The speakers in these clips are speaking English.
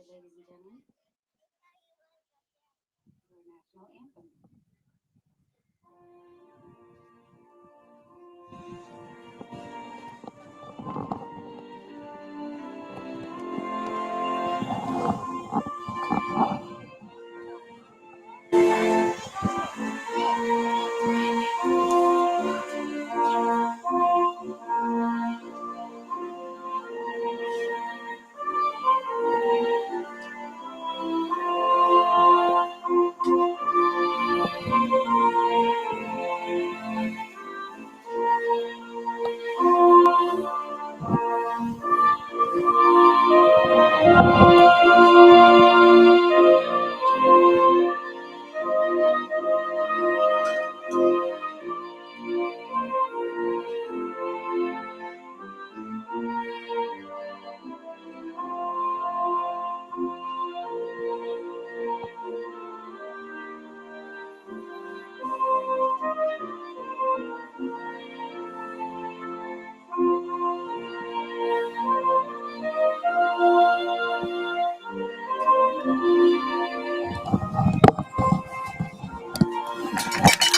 ladies and gentlemen, our national anthem.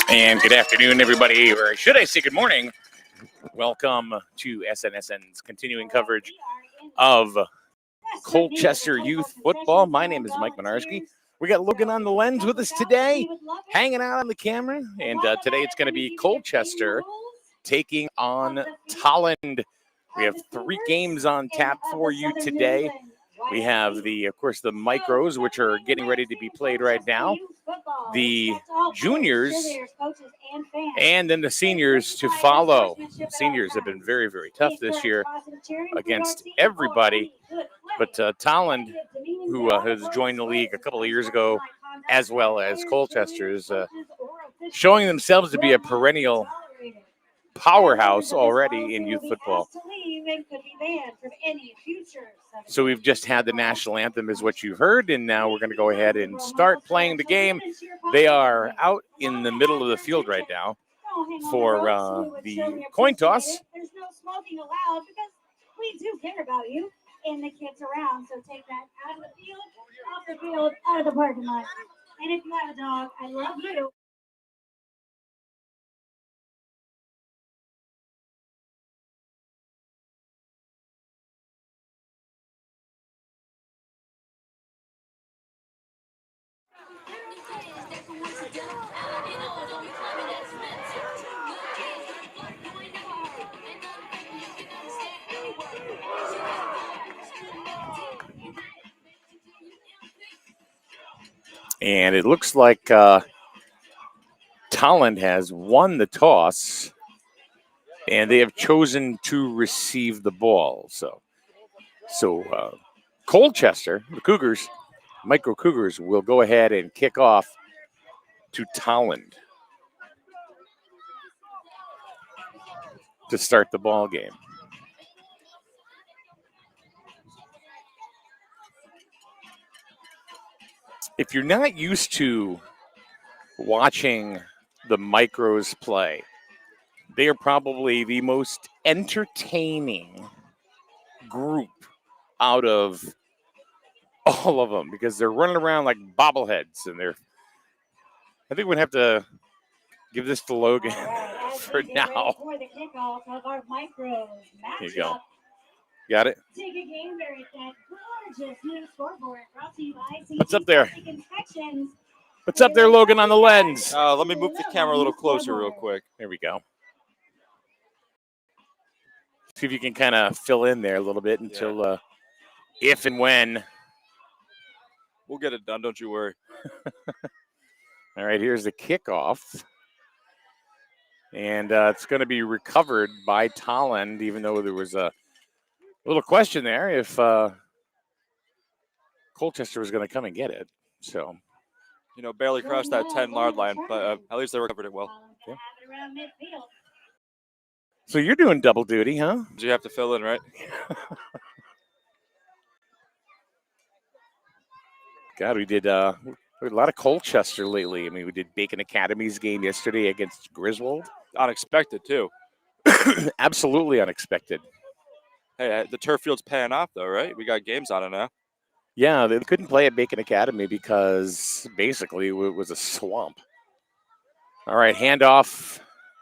And good afternoon, everybody, or should I say good morning? Welcome to SNSN's continuing coverage of Colchester Youth Football. My name is Mike Minarski. We got Logan on the lens with us today, hanging out on the camera. And today it's going to be Colchester taking on Tolland. We have 3 games on tap for you today. We have of course, the micros, which are getting ready to be played right now. The juniors, and then the seniors to follow. Seniors have been very, very tough this year against everybody. But Tolland, who has joined the league a couple of years ago, as well as Colchester, is showing themselves to be a perennial powerhouse already in youth football. So we've just had the national anthem is what you've heard, and now we're going to go ahead and start playing the game. They are out in the middle of the field right now for the coin toss. There's no smoking allowed because we do care about you and the kids around. So take that out of the field, off the field, out of the parking lot. And if you have a dog, I love you. And it looks like Tolland has won the toss, and they have chosen to receive the ball. So Colchester, the Cougars, Micro Cougars, will go ahead and kick off to Tolland to start the ball game. If you're not used to watching the Micros play, they are probably the most entertaining group out of all of them because they're running around like bobbleheads, and I think we'd have to give this to Logan for now. Here you go. Got it? What's up there? What's up there, Logan, on the lens? Let me move the camera a little closer real quick. There we go. See if you can kind of fill in there a little bit until if and when. We'll get it done, don't you worry. All right, here's the kickoff. And it's going to be recovered by Tolland, even though there was a little question there if Colchester was going to come and get it. So, barely crossed that 10-yard line, but at least they recovered it well. Yeah. So you're doing double duty, huh? You have to fill in, right? God, we did a lot of Colchester lately. I mean, we did Bacon Academy's game yesterday against Griswold. Unexpected, too. Absolutely unexpected. Hey, the turf field's paying off, though, right? We got games on it now. Yeah, they couldn't play at Bacon Academy because basically it was a swamp. All right, handoff,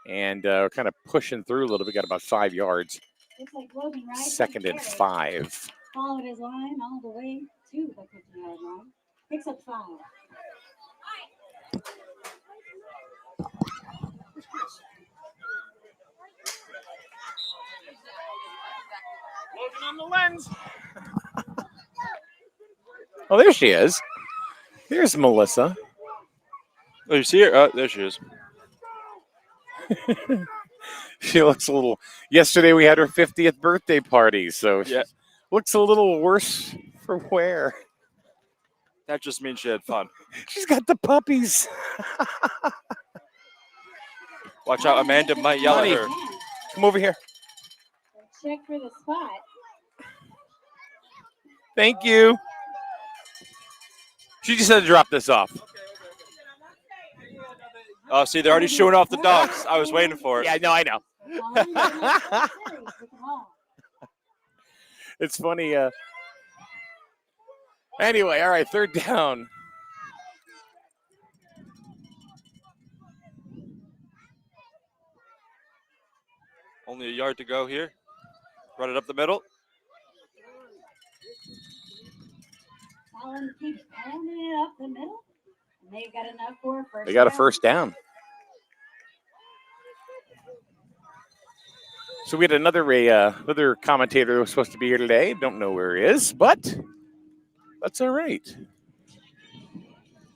and we're kind of pushing through a little bit. Got about 5 yards. Looks like Logan Rice. Second and 5. Followed his line all the way to the 50-yard line. Picks up 5. Logan on the lens. Oh, there she is. There's Melissa. Oh, you see her? Oh, there she is. She looks a little. Yesterday we had her 50th birthday party, so she looks a little worse for wear. That just means she had fun. She's got the puppies. Watch out, Amanda might yell at her. Come over here. Check for the spot. Thank you. She just had to drop this off. Oh, see, they're already showing off the dogs. I was waiting for it. Yeah, no, I know. It's funny. Anyway, all right, third down. Only a yard to go here. Run it up the middle. Tolland keeps pounding it up the middle. And they've got enough for a first They got a down. first down. So we had another commentator who was supposed to be here today. Don't know where he is, but that's all right.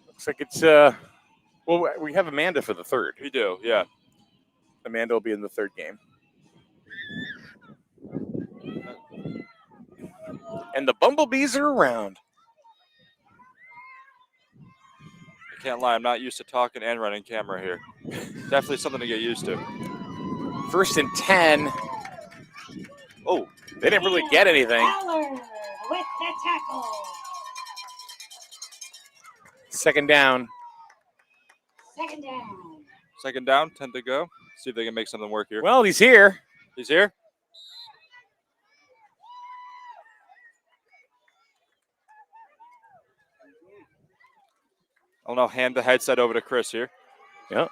Looks like it's well, we have Amanda for the third. We do, yeah. Amanda will be in the third game. And the bumblebees are around. I can't lie, I'm not used to talking and running camera here. Definitely something to get used to. First and 10. Oh, they didn't really get anything. Fowler with the tackle. Second down. Second down. Second down, 10 to go. See if they can make something work here. Well, he's here. He's here. I'll now hand the headset over to Chris here. Yep.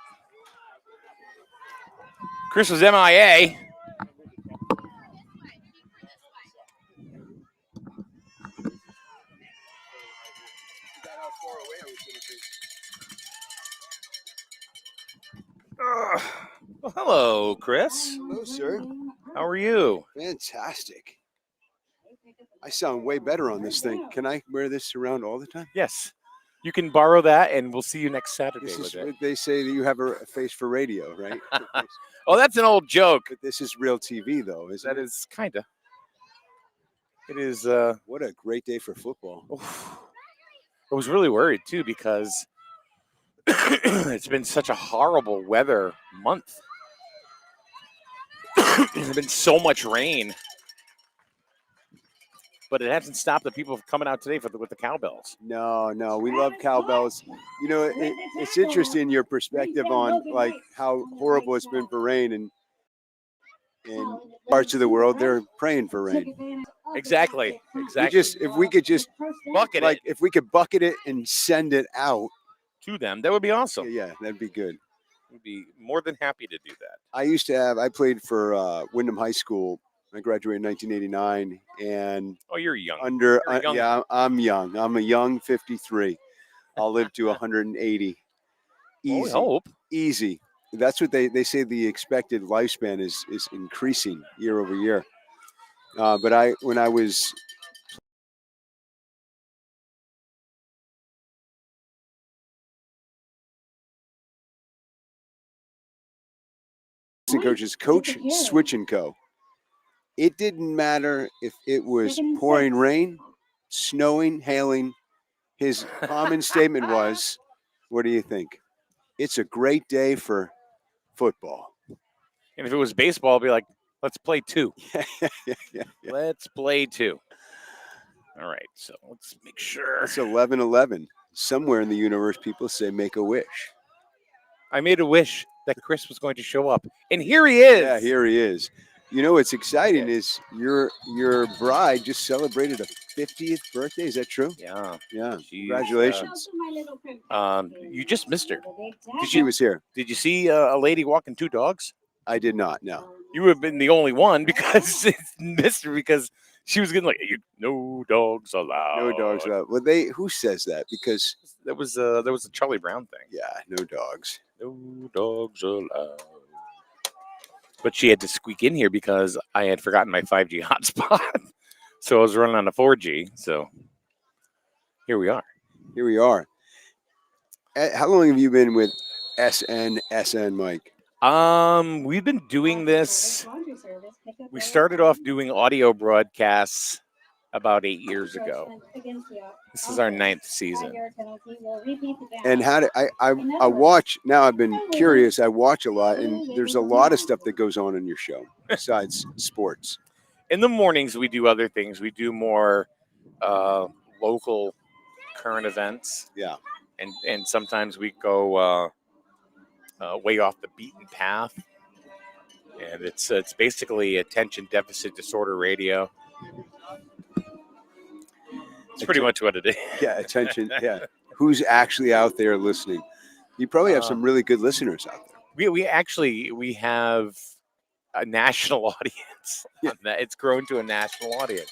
Chris was MIA. Well, hello, Chris. Hello, sir. How are you? Fantastic. I sound way better on this thing. Can I wear this around all the time? Yes. You can borrow that, and we'll see you next Saturday This with is it. what they say that you have a face for radio, right? Oh, that's an old joke. But this is real TV, though, isn't That it? is kind of. It is. What a great day for football. I was really worried, too, because it's been such a horrible weather month. There's been so much rain. But it hasn't stopped the people from coming out today with the cowbells. No, we love cowbells. You know, it's interesting your perspective on like how horrible it's been for rain, and in parts of the world they're praying for rain. Exactly. If we could just Bucket like if we could bucket it and send it out to them, that would be awesome. yeah, that'd be good. We'd be more than happy to do that. I played for Wyndham High School. I graduated in 1989, and Oh, you're young. under You're young. yeah, I'm young. I'm a young 53. I'll live to 180. I hope. Easy. That's what they say. The expected lifespan is increasing year over year. But when I was coaches, Coach Switch and Co. It didn't matter if it was pouring rain, snowing, hailing. His common statement was, "What do you think? It's a great day for football." And if it was baseball, I'd be like, let's play 2. Yeah. Let's play 2. All right, so let's make sure. It's 11:11. Somewhere in the universe, people say, "Make a wish." I made a wish that Chris was going to show up. And here he is. Yeah, here he is. You know what's exciting is your bride just celebrated a 50th birthday. Is that true? Yeah. Yeah. She's, Congratulations. You just missed her. She was here. Did you see a lady walking 2 dogs? I did not. No. You would have been the only one because it's missed her because she was getting like no dogs allowed. No dogs allowed. Well, who says that? Because there was a Charlie Brown thing. yeah, no dogs. No dogs allowed. But she had to squeak in here because I had forgotten my 5G hotspot. So I was running on a 4G. So here we are. Here we are. How long have you been with SN, Mike? We've been doing this. We started off doing audio broadcasts about 8 years ago. This is our 9th season. And how do I watch now? I've been curious. I watch a lot, and there's a lot of stuff that goes on in your show besides sports. In the mornings, we do other things. We do more local current events. Yeah. And sometimes we go way off the beaten path. And it's basically attention deficit disorder radio. It's pretty much what it is. Yeah, attention. Yeah. Who's actually out there listening? You probably have some really good listeners out there. We have a national audience. Yeah. It's grown to a national audience,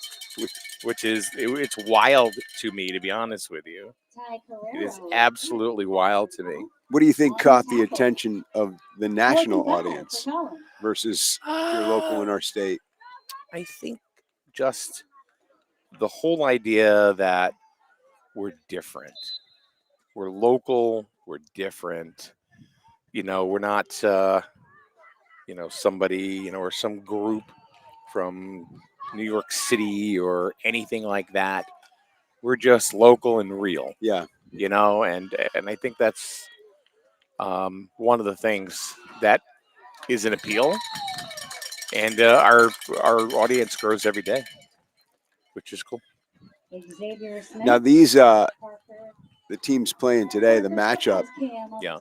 which is it's wild to me, to be honest with you. It is absolutely wild to me. What do you think caught the attention of the national audience versus your local in our state? I think just the whole idea that we're different. We're local. We're different. We're not, somebody, or some group from New York City or anything like that. We're just local and real. Yeah. And I think that's one of the things that is an appeal. And our audience grows every day, which is cool. Now these the teams playing today, the matchup. Yeah.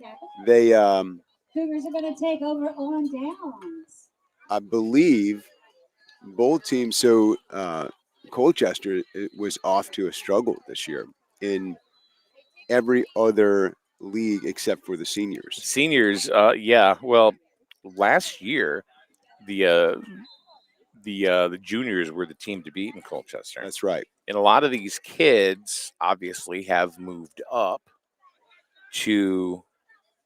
They Cougars are going to take over on downs. I believe both teams. So Colchester was off to a struggle this year in every other league except for the seniors. Seniors, yeah. Well, last year the juniors were the team to beat in Colchester. That's right. And a lot of these kids obviously have moved up to,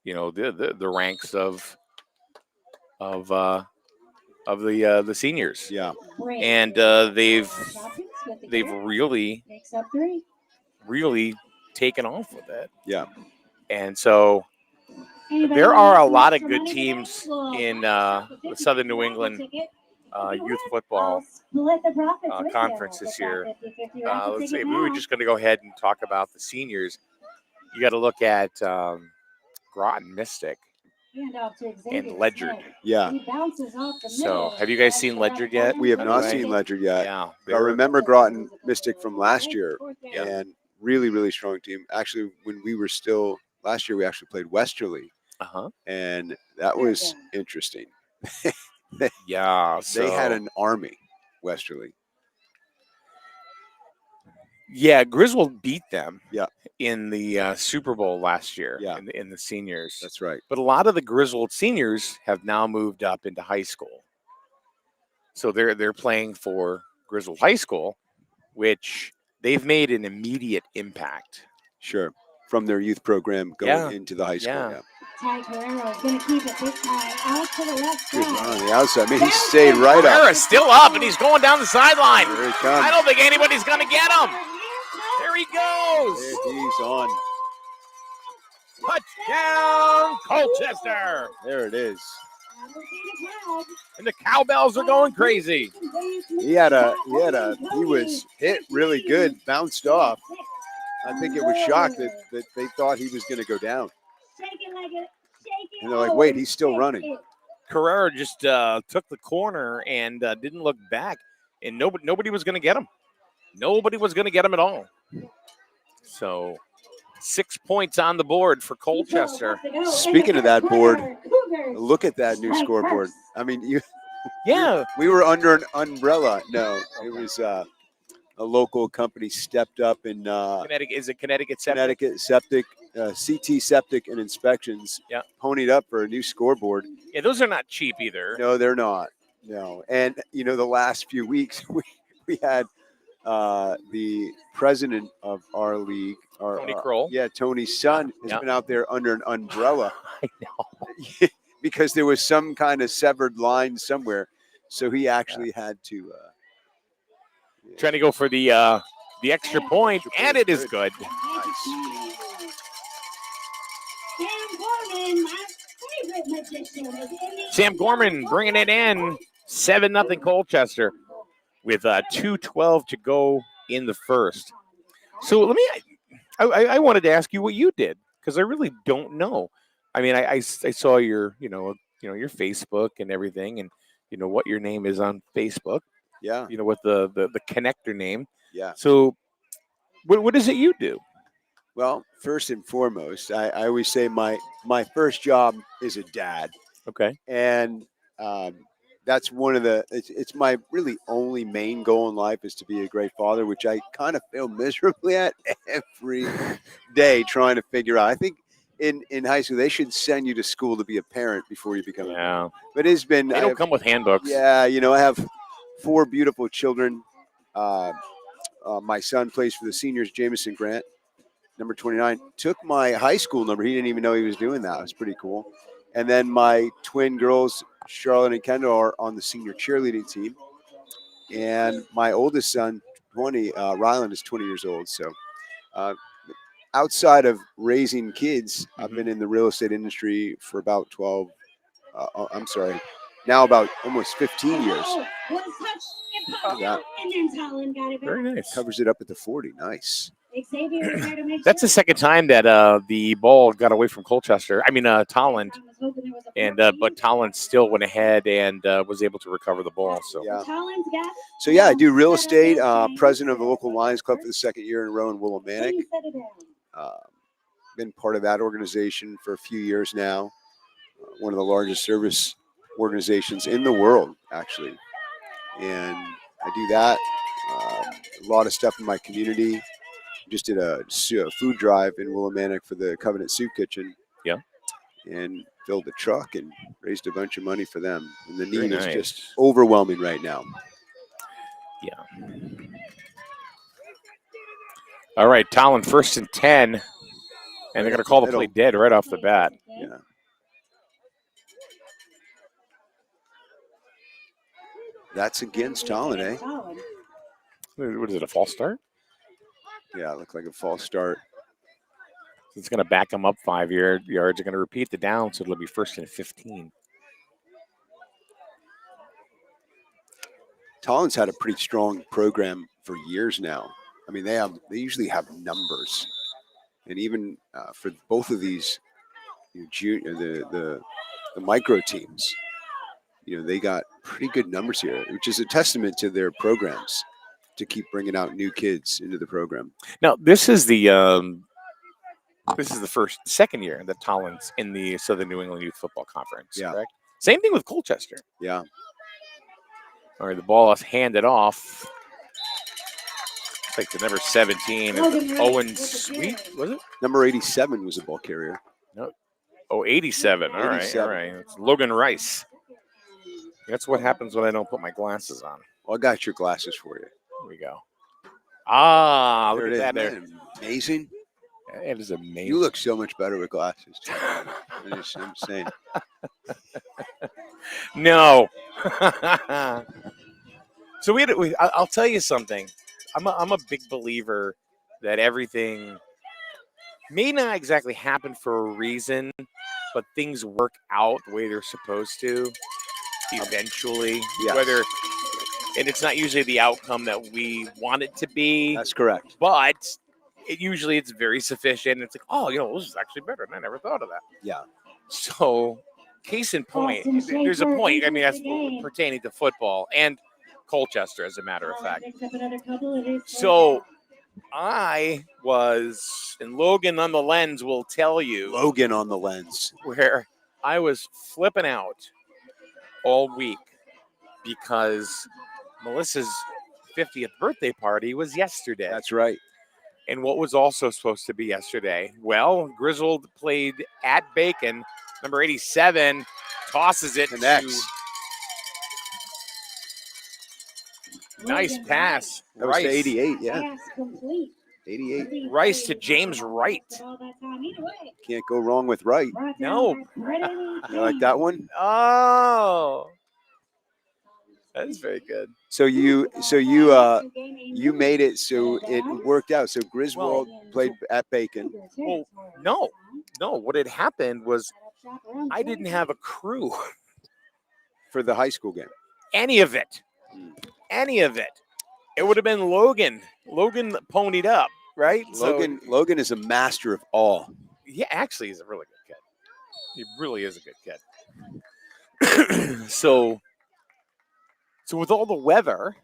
the ranks of the seniors. Yeah. And they've really taken off with it. Yeah. And so there are a lot of good teams in the Southern New England youth football conference this year. Let's see. We were just going to go ahead and talk about the seniors. You got to look at Groton Mystic and Ledyard. Yeah. So, have you guys seen Ledyard yet? We have not seen Ledyard yet. Yeah. I remember Groton Mystic from last year, Yeah. and really, really strong team. Actually, when we were still last year, we actually played Westerly, and that was interesting. Yeah. They had an army, Westerly. Yeah, Griswold beat them. Yeah. In the Super Bowl last year. Yeah. In the seniors. That's right. But a lot of the Griswold seniors have now moved up into high school. So they're playing for Griswold High School, which they've made an immediate impact. Sure. From their youth program going into the high school. Yeah. Ty Guerrero is going to keep it this time out to the left Good side. on the outside. I mean, he stayed right up. Guerrero's still up, and he's going down the sideline. Here he comes. I don't think anybody's going to get him. There he goes. There he's on. Touchdown, Colchester. There it is. And the cowbells are going crazy. He was hit really good, bounced off. I think it was shocked that they thought he was going to go down. And they're like, wait, he's still running. Carrera just took the corner and didn't look back. And nobody was going to get him. Nobody was going to get him at all. So 6 points on the board for Colchester. Speaking of that board, look at that new scoreboard. I mean, Yeah. We were under an umbrella. No, it was a local company stepped up and Connecticut, is it Connecticut Septic? Connecticut Septic, CT Septic and Inspections. Yeah. Ponied up for a new scoreboard. Yeah, those are not cheap either. No, they're not. No, and the last few weeks we had the president of our league, Tony Kroll. Yeah, Tony's son has Yeah. been out there under an umbrella I know. because there was some kind of severed line somewhere, so he actually had to. Trying to go for the extra point, and it is good. Nice. Sam Gorman bringing it in, 7-0 Colchester, with 2:12 to go in the first. So let me. I wanted to ask you what you did because I really don't know. I mean, I saw your your Facebook and everything, and what your name is on Facebook. Yeah. What the connector name. Yeah. So, what is it you do? Well, first and foremost, I always say my first job is a dad. Okay. And that's one of it's my really only main goal in life is to be a great father, which I kind of fail miserably at every day trying to figure out. I think in high school, they should send you to school to be a parent before you become a parent. But it's been. They don't come with handbooks. Yeah. I have 4 beautiful children. My son plays for the seniors, Jameson Grant, number 29. Took my high school number. He didn't even know he was doing that. It was pretty cool. And then my twin girls, Charlotte and Kendall, are on the senior cheerleading team. And my oldest son, 20, Ryland, is 20 years old. So outside of raising kids, I've been in the real estate industry for about now about almost 15 years. Very nice. Covers it up at the 40. Nice. That's the second time that the ball got away from Colchester. I mean, Tolland, and but Tolland still went ahead and was able to recover the ball. So yeah, I do real estate. President of the local Lions Club for the second year in a row in Willimantic. Been part of that organization for a few years now. One of the largest service organizations in the world, actually. And I do that. A lot of stuff in my community. Just did a food drive in Willimantic for the Covenant Soup Kitchen. Yeah. And filled the truck and raised a bunch of money for them. And the Very need is nice. just overwhelming right now. Yeah. All right, Tolland 1st and 10. And they're going to call the play dead right off the bat. Yeah. That's against Tolland, eh? What is it, a false start? Yeah, it looked like a false start. It's going to back them up 5 yards. They're going to repeat the down, so it'll be 1st and 15. Tolland's had a pretty strong program for years now. I mean, they usually have numbers, and even for both of these, the micro teams, they got pretty good numbers here, which is a testament to their programs to keep bringing out new kids into the program. Now, this is the second year that Tolland's in the Southern New England Youth Football Conference. Yeah. Correct? Same thing with Colchester. Yeah. All right, the ball is handed off. It's like the number 17, Owen Sweet, was it? Number 87 was a ball carrier. No. Oh, 87. All right, all right. It's Logan Rice. That's what happens when I don't put my glasses on. Well, I got your glasses for you. Here we go. Ah, look There at it is. that there. Man, amazing. It is amazing. You look so much better with glasses. I'm saying. No. So I'll tell you something. I'm a big believer that everything may not exactly happen for a reason, but things work out the way they're supposed to eventually. Yeah. And it's not usually the outcome that we want it to be. That's correct. But it's very sufficient. It's like, oh, this is actually better, and I never thought of that. Yeah. So, case in point, there's a point. I mean, that's pertaining to football and Colchester, as a matter of fact. So, I was, and Logan on the lens will tell you. Logan on the lens. Where I was flipping out all week because Melissa's 50th birthday party was yesterday. That's right. And what was also supposed to be yesterday? Well, Grizzled played at Bacon. Number 87 tosses it Connects. to nice pass. That was to Rice. 88, yeah. Pass complete. 88. Rice to James Wright. Can't go wrong with Wright. No. You like that one? Oh, that's very good. So you made it so it worked out. So Griswold played at Bacon. Well, no. What had happened was I didn't have a crew. For the high school game. Any of it. It would have been Logan. Logan ponied up, right? Logan is a master of all. Yeah, actually, he's a really good kid. He really is a good kid. So with all the weather,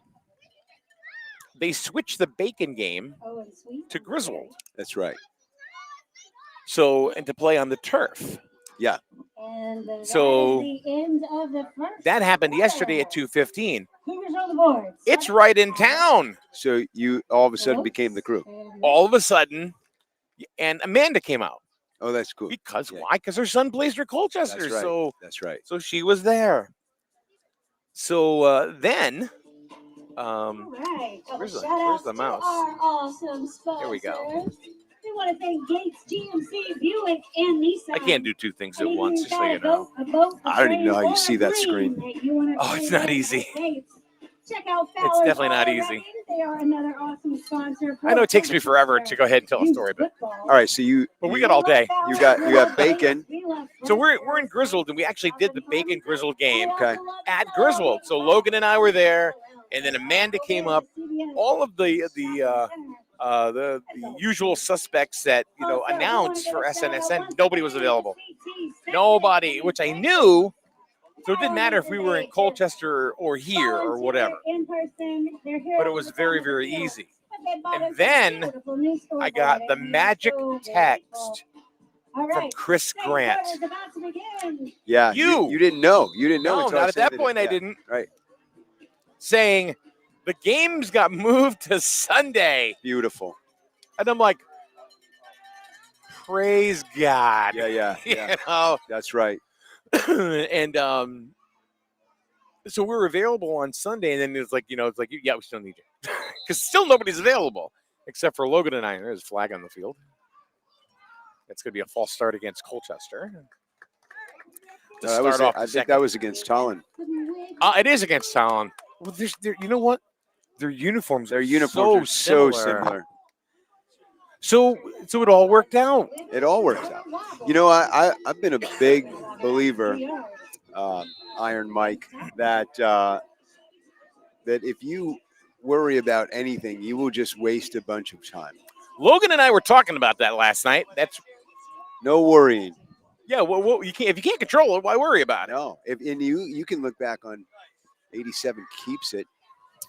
they switched the Bacon game to Griswold. That's right. So, and to play on the turf. Yeah. And So, that is the end of the first That happened yesterday at quarter. 2:15. Cougars on the board. It's right in town. So you all of a sudden became the crew. All of a sudden, and Amanda came out. Oh, that's cool. Because Yeah. why? Because her son plays for Colchester. That's right. So That's right. So she was there. So then, All right. where's the- Shout where's out the to mouse? our awesome sponsors. Here we go. We want to thank Gates GMC, Buick, and Nissan. I can't do two things at And if once, you've just so got you a know. boat, a I don't even know how you train, see or a that dream screen. that you wanna Oh, it's bring not back easy. to Gates, check out It's Fowler's definitely not Auto easy. Wrecking. They are another awesome sponsor. I know it takes me forever to go ahead and tell a story, but All right. So but we got all day. You got Bacon. So we're in Griswold, and we actually did the Bacon Griswold game Okay. at Griswold. So Logan and I were there, and then Amanda came up. All of the usual suspects that announced for SNSN, nobody was available. Nobody, which I knew. So it didn't matter if we were in Colchester or here or whatever. But it was very, very easy. And then I got the magic text from Chris Grant. Yeah. You. You didn't know. You didn't know. No, until I not at said that point I yeah, didn't. Right. Saying the games got moved to Sunday. Beautiful. And I'm like, praise God. Yeah. You Yeah. know? That's right. And so we were available on Sunday, and then it's like, yeah, we still need you. Because still nobody's available except for Logan and I. There's a flag on the field. It's going to be a false start against Colchester. To start off the I think second. that was against Tolland. It is against Tolland. Well, you know what? Their uniforms Their are uniforms so are so similar. So it all worked out. It all works out. I've been a big believer, Iron Mike, that if you worry about anything, you will just waste a bunch of time. Logan and I were talking about that last night. That's No worrying. yeah. Well, you can't if you can't control it, why worry about it? No. And you can look back on 87 keeps it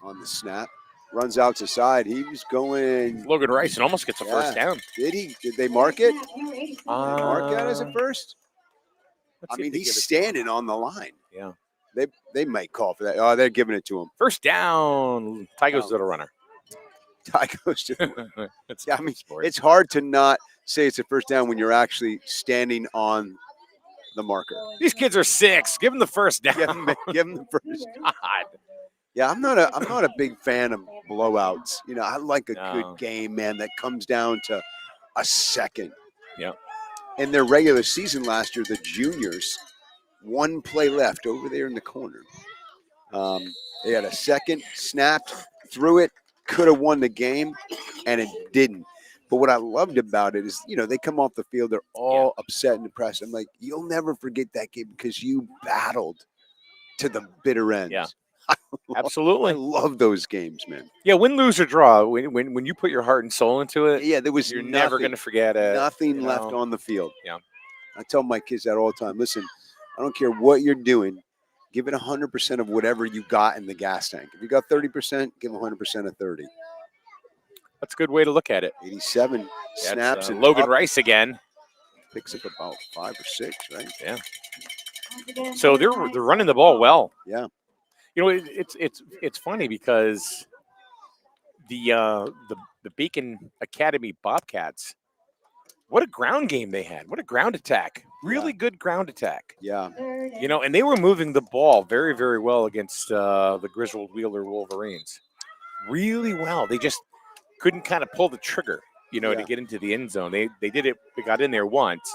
on the snap, runs out to side. He was going. Logan Rice and almost gets a first down. Did he? Did they mark it? Mark that Uh, as a first? let's I see if mean, they he's give it- standing on the line. Yeah. They might call for that. Oh, they're giving it to him. First down. Ty goes to the runner. Ty goes to. It's Yeah, I mean, sports. it's hard to not say it's a first down when you're actually standing on the marker. These kids are 6. Give them the first down. Give him the first. God. Yeah, I'm not a big fan of blowouts. I like a No. good game, man, that comes down to a second. Yeah. In their regular season last year, the juniors, one play left over there in the corner. They had a second, snapped, threw it, could have won the game, and it didn't. But what I loved about it is, they come off the field, they're all upset and depressed. I'm like, you'll never forget that game because you battled to the bitter end. Yeah. I Absolutely. love those games, man. Yeah, win, lose, or draw. When you put your heart and soul into it, Yeah, there was you're never going to forget it. nothing you left know. on the field. Yeah. I tell my kids that all the time. Listen, I don't care what you're doing. Give it 100% of whatever you got in the gas tank. If you got 30%, give 100% of 30. That's a good way to look at it. 87 Yeah, snaps it's, and Logan up, Rice again. picks up about 5 or 6, right? So they're running the ball well. Yeah. You know, it's funny because the Beacon Academy Bobcats, what a ground game they had. What a ground attack. Really good ground attack. Yeah. You know, and they were moving the ball very, very well against the Griswold Wheeler Wolverines. Really well. They just couldn't kind of pull the trigger, you know, to get into the end zone. They did it. They got in there once,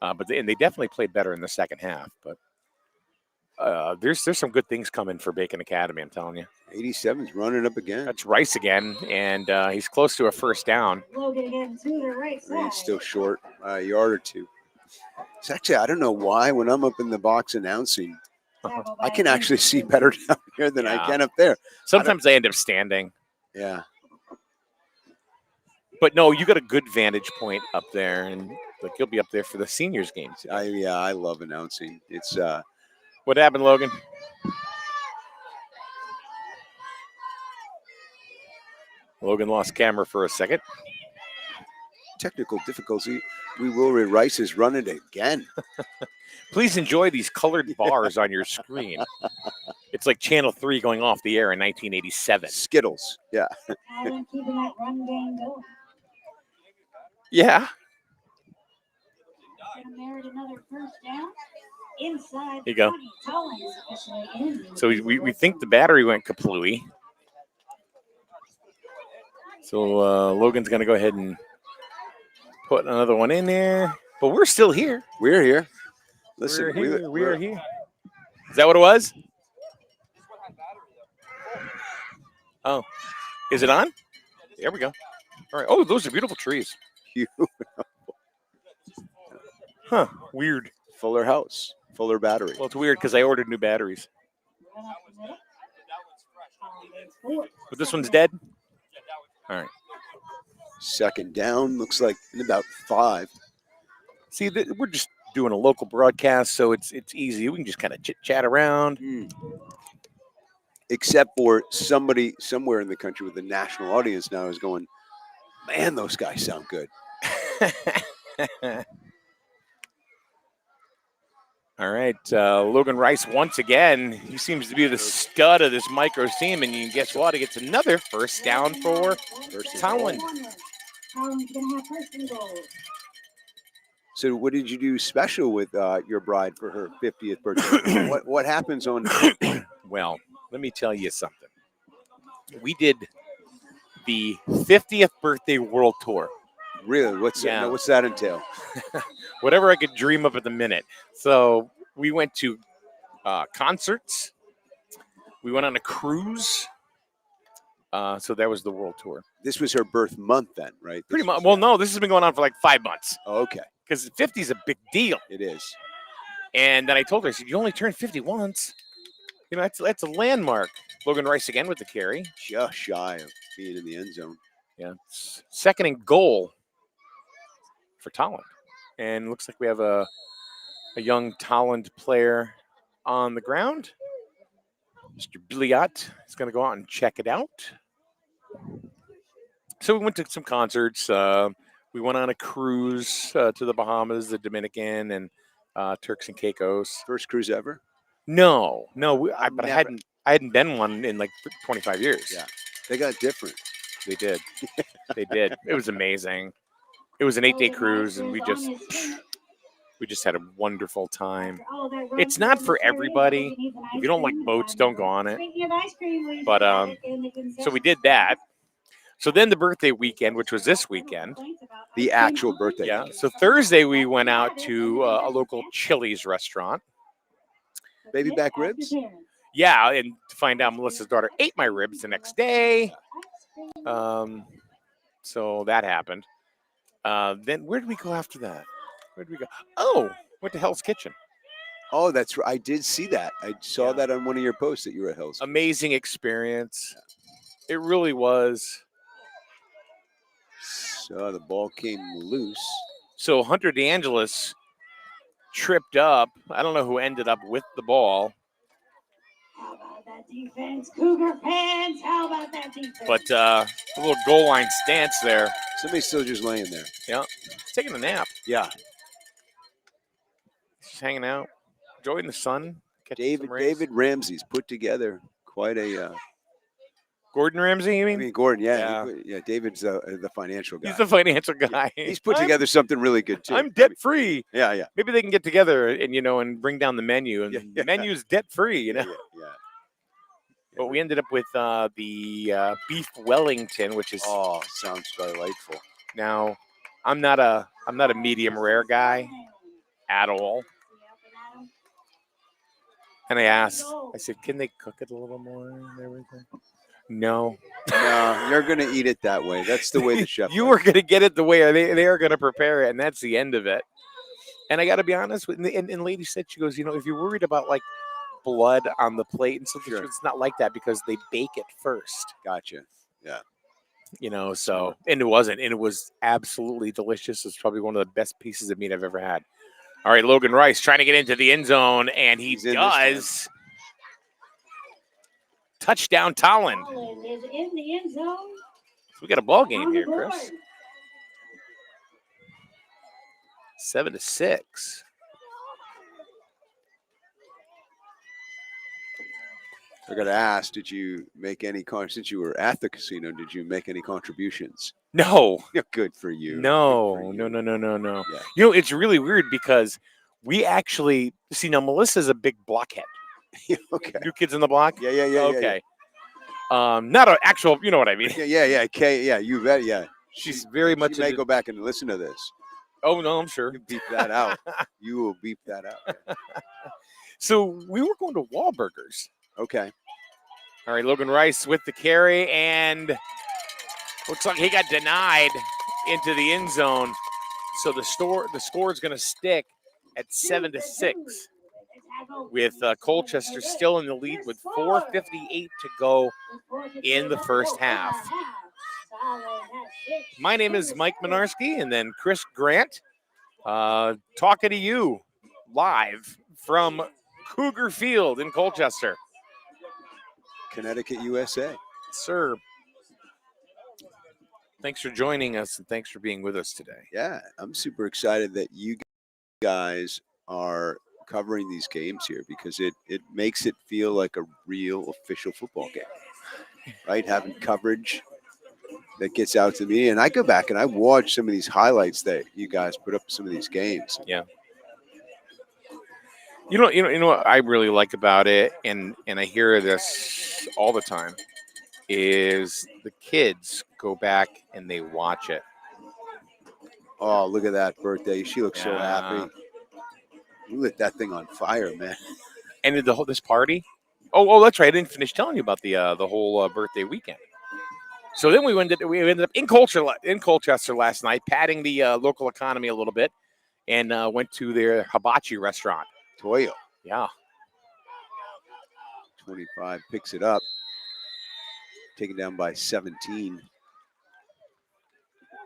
but they definitely played better in the second half. But there's some good things coming for Bacon Academy, I'm telling you. 87's running up again. That's Rice again, and he's close to a first down. Logan again to the right side. He's still short, a yard or two. It's actually, I don't know why, when I'm up in the box announcing, I can actually see better down here than I can up there. Sometimes I end up standing. Yeah. But no, you got a good vantage point up there, and like you'll be up there for the seniors games. I love announcing. It's What happened, Logan? Logan lost camera for a second. technical difficulty. We will Rice is running again. Please enjoy these colored bars on your screen. It's like Channel 3 going off the air in 1987. Skittles. Yeah. Tolland keeping that run game going. Yeah. Gonna merit another first down. Inside. Here you go. 20. Tolland is officially in. So we think the battery went kaplooey. So Logan's going to go ahead and put another one in there. But we're still here. We're here. Listen, we're here. Is that what it was? Oh, is it on? There we go. All right. Oh, those are beautiful trees. Huh. Weird. Fuller house. Fuller battery. Well, it's weird because I ordered new batteries. Run up the middle. Tolland is But this one's dead? All right. Second down. Looks like in about 5. See, we're just doing a local broadcast, so it's easy. We can just kind of chit-chat around. Except for somebody somewhere in the country with a national audience now is going, man, those guys sound good. All right, Logan Rice once again. He seems to be the stud of this micro team, and guess what? He gets another first down for Tolland. Tolland's gonna have first and goal. So what did you do special with your bride for her 50th birthday? what happens on? Well, let me tell you something. We did the 50th birthday world tour. Really? What's that entail? Whatever I could dream up at the minute. So we went to concerts. We went on a cruise. So that was the world tour. This was her birth month then, right? Pretty much. Well, no, this has been going on for like 5 months. Oh, okay. Because 50 is a big deal. It is. And then I told her, I said, you only turn 50 once. You know, that's a landmark. Logan Rice again with the carry. Just shy of being in the end zone. Yeah. Second and goal for Tolland. And looks like we have a young Tolland player on the ground. Mr. Bliat is going to go out and check it out. So we went to some concerts. We went on a cruise to the Bahamas, the Dominican, and Turks and Caicos. First cruise ever? No. But I hadn't been one in like 25 years. Yeah, they got different. They did. They did. It was amazing. It was an 8-day cruise, and we just had a wonderful time. It's not for everybody. If you don't like boats, don't go on it. But so we did that. So then the birthday weekend, which was this weekend. The actual birthday. Yeah. So Thursday we went out to a local Chili's restaurant. Baby back ribs? Yeah, and to find out Melissa's daughter ate my ribs the next day. So that happened. Then where did we go after that? Where did we go? Oh, went to Hell's Kitchen. Oh, that's right. I did see that. I saw that on one of your posts that you were at Hell's. Amazing experience. It really was. So the ball came loose. So Hunter DeAngelis tripped up. I don't know who ended up with the ball. How about that defense, Cougar fans? How about that defense? But a little goal line stance there. Somebody's still just laying there. Yeah, he's taking a nap. Yeah. Just hanging out, enjoying the sun. catching some rays. David Ramsey's put together quite a. Gordon Ramsay, you I mean? mean, Gordon, Yeah. David's the financial guy. He's the financial guy. He's put together something really good too. I'm debt free. Yeah. Maybe they can get together and bring down the menu, and Yeah. the menu's debt free. Yeah. But we ended up with the beef Wellington, which is sounds delightful. now. I'm not a medium rare guy at all. And I asked, I said, can they cook it a little more and everything? No. No, you're gonna eat it that way. That's the way the chef. You were gonna get it the way they are gonna prepare it, and that's the end of it. And I got to be honest with, and lady said, she goes, if you're worried about like blood on the plate and stuff, it's not like that because they bake it first. Gotcha. Yeah. So and it wasn't, and it was absolutely delicious. It's probably one of the best pieces of meat I've ever had. All right, Logan Rice trying to get into the end zone, and he does. Touchdown, Tolland. Tolland is in the end zone. We got a ball game On the here, board. Chris. 7-6. I got to ask, did you make any since you were at the casino? Did you make any contributions? No. Good for you. No. Yeah. It's really weird because we actually see now. Melissa's a big blockhead. Okay. New Kids on the Block. Yeah. Okay. Not an actual. You know what I mean. Yeah. You bet. Yeah. She's very much. You may go back and listen to this. Oh no, I'm sure. You beep that out. You will beep that out. Yeah. So we were going to Wahlburgers. Okay. All right, Logan Rice with the carry, and looks like he got denied into the end zone. So the score is going to stick at 7-6, with Colchester still in the lead with 4:58 to go in the first half. My name is Mike Minarski, and then Chris Grant talking to you live from Cougar Field in Colchester. Connecticut, USA. Sir, thanks for joining us, and thanks for being with us today. Yeah, I'm super excited that you guys are covering these games here because it makes it feel like a real official football game, right? Having coverage that gets out to me, and I go back and I watch some of these highlights that you guys put up some of these games. Yeah. You know what I really like about it, and I hear this all the time, is the kids go back and they watch it. Oh, look at that birthday! She looks so happy. You lit that thing on fire, man. And this party. Oh, that's right. I didn't finish telling you about the whole birthday weekend. So then we ended up in Colchester last night, padding the local economy a little bit, and went to their hibachi restaurant. Toyo. Yeah. 25 picks it up. Taken down by 17.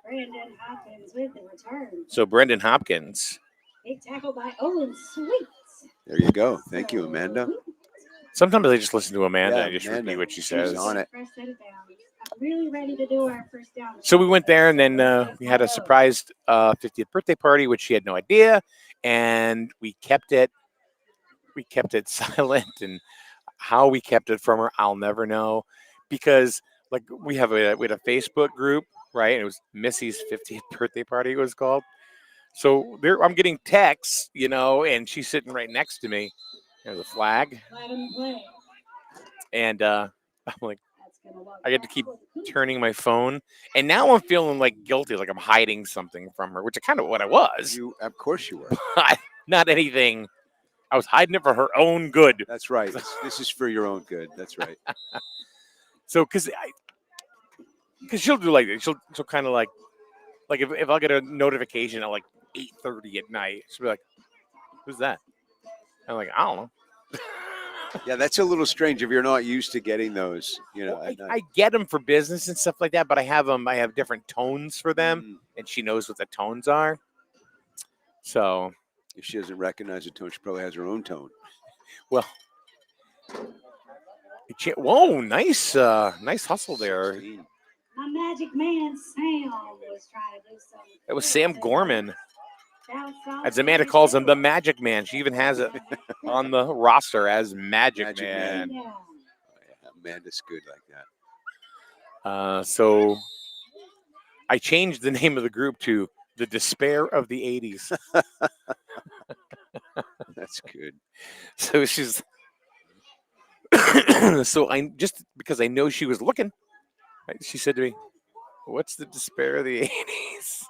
Brandon Hopkins with the return. So Brendan Hopkins. Big tackle by Owen Sweets. There you go. Thank you, Amanda. Sometimes I just listen to Amanda and just Amanda, repeat what she she's says. on it. First set it down. I'm really ready to do our first down. So we went there, and then we had a surprise 50th birthday party, which she had no idea, and we kept it silent. And how we kept it from her, I'll never know, because like we had a Facebook group, right? And it was Missy's 50th birthday party, it was called. So there, I'm getting texts, and she's sitting right next to me. There's a flag, and I'm like, I get to keep turning my phone, and now I'm feeling like guilty, like I'm hiding something from her, which is kind of what I was. Of course you were. But not anything. I was hiding it for her own good. That's right. This is for your own good. That's right. So, because she'll do like this. She'll kind of like if I'll get a notification at like 8:30 at night, she'll be like, "Who's that?" I'm like, "I don't know." Yeah, that's a little strange if you're not used to getting those. Well, I get them for business and stuff like that, but I have different tones for them, and she knows what the tones are. So if she doesn't recognize the tone, she probably has her own tone. Well, whoa, nice hustle there. 16. My magic man Sam was trying to do something. That was Sam Gorman. As Amanda calls him, the Magic Man. She even has it on the roster as Magic Man. Yeah, Amanda's good like that. So I changed the name of the group to the Despair of the 80s. That's good. So she's so I just because I know she was looking, right, she said to me, "What's the Despair of the 80s?"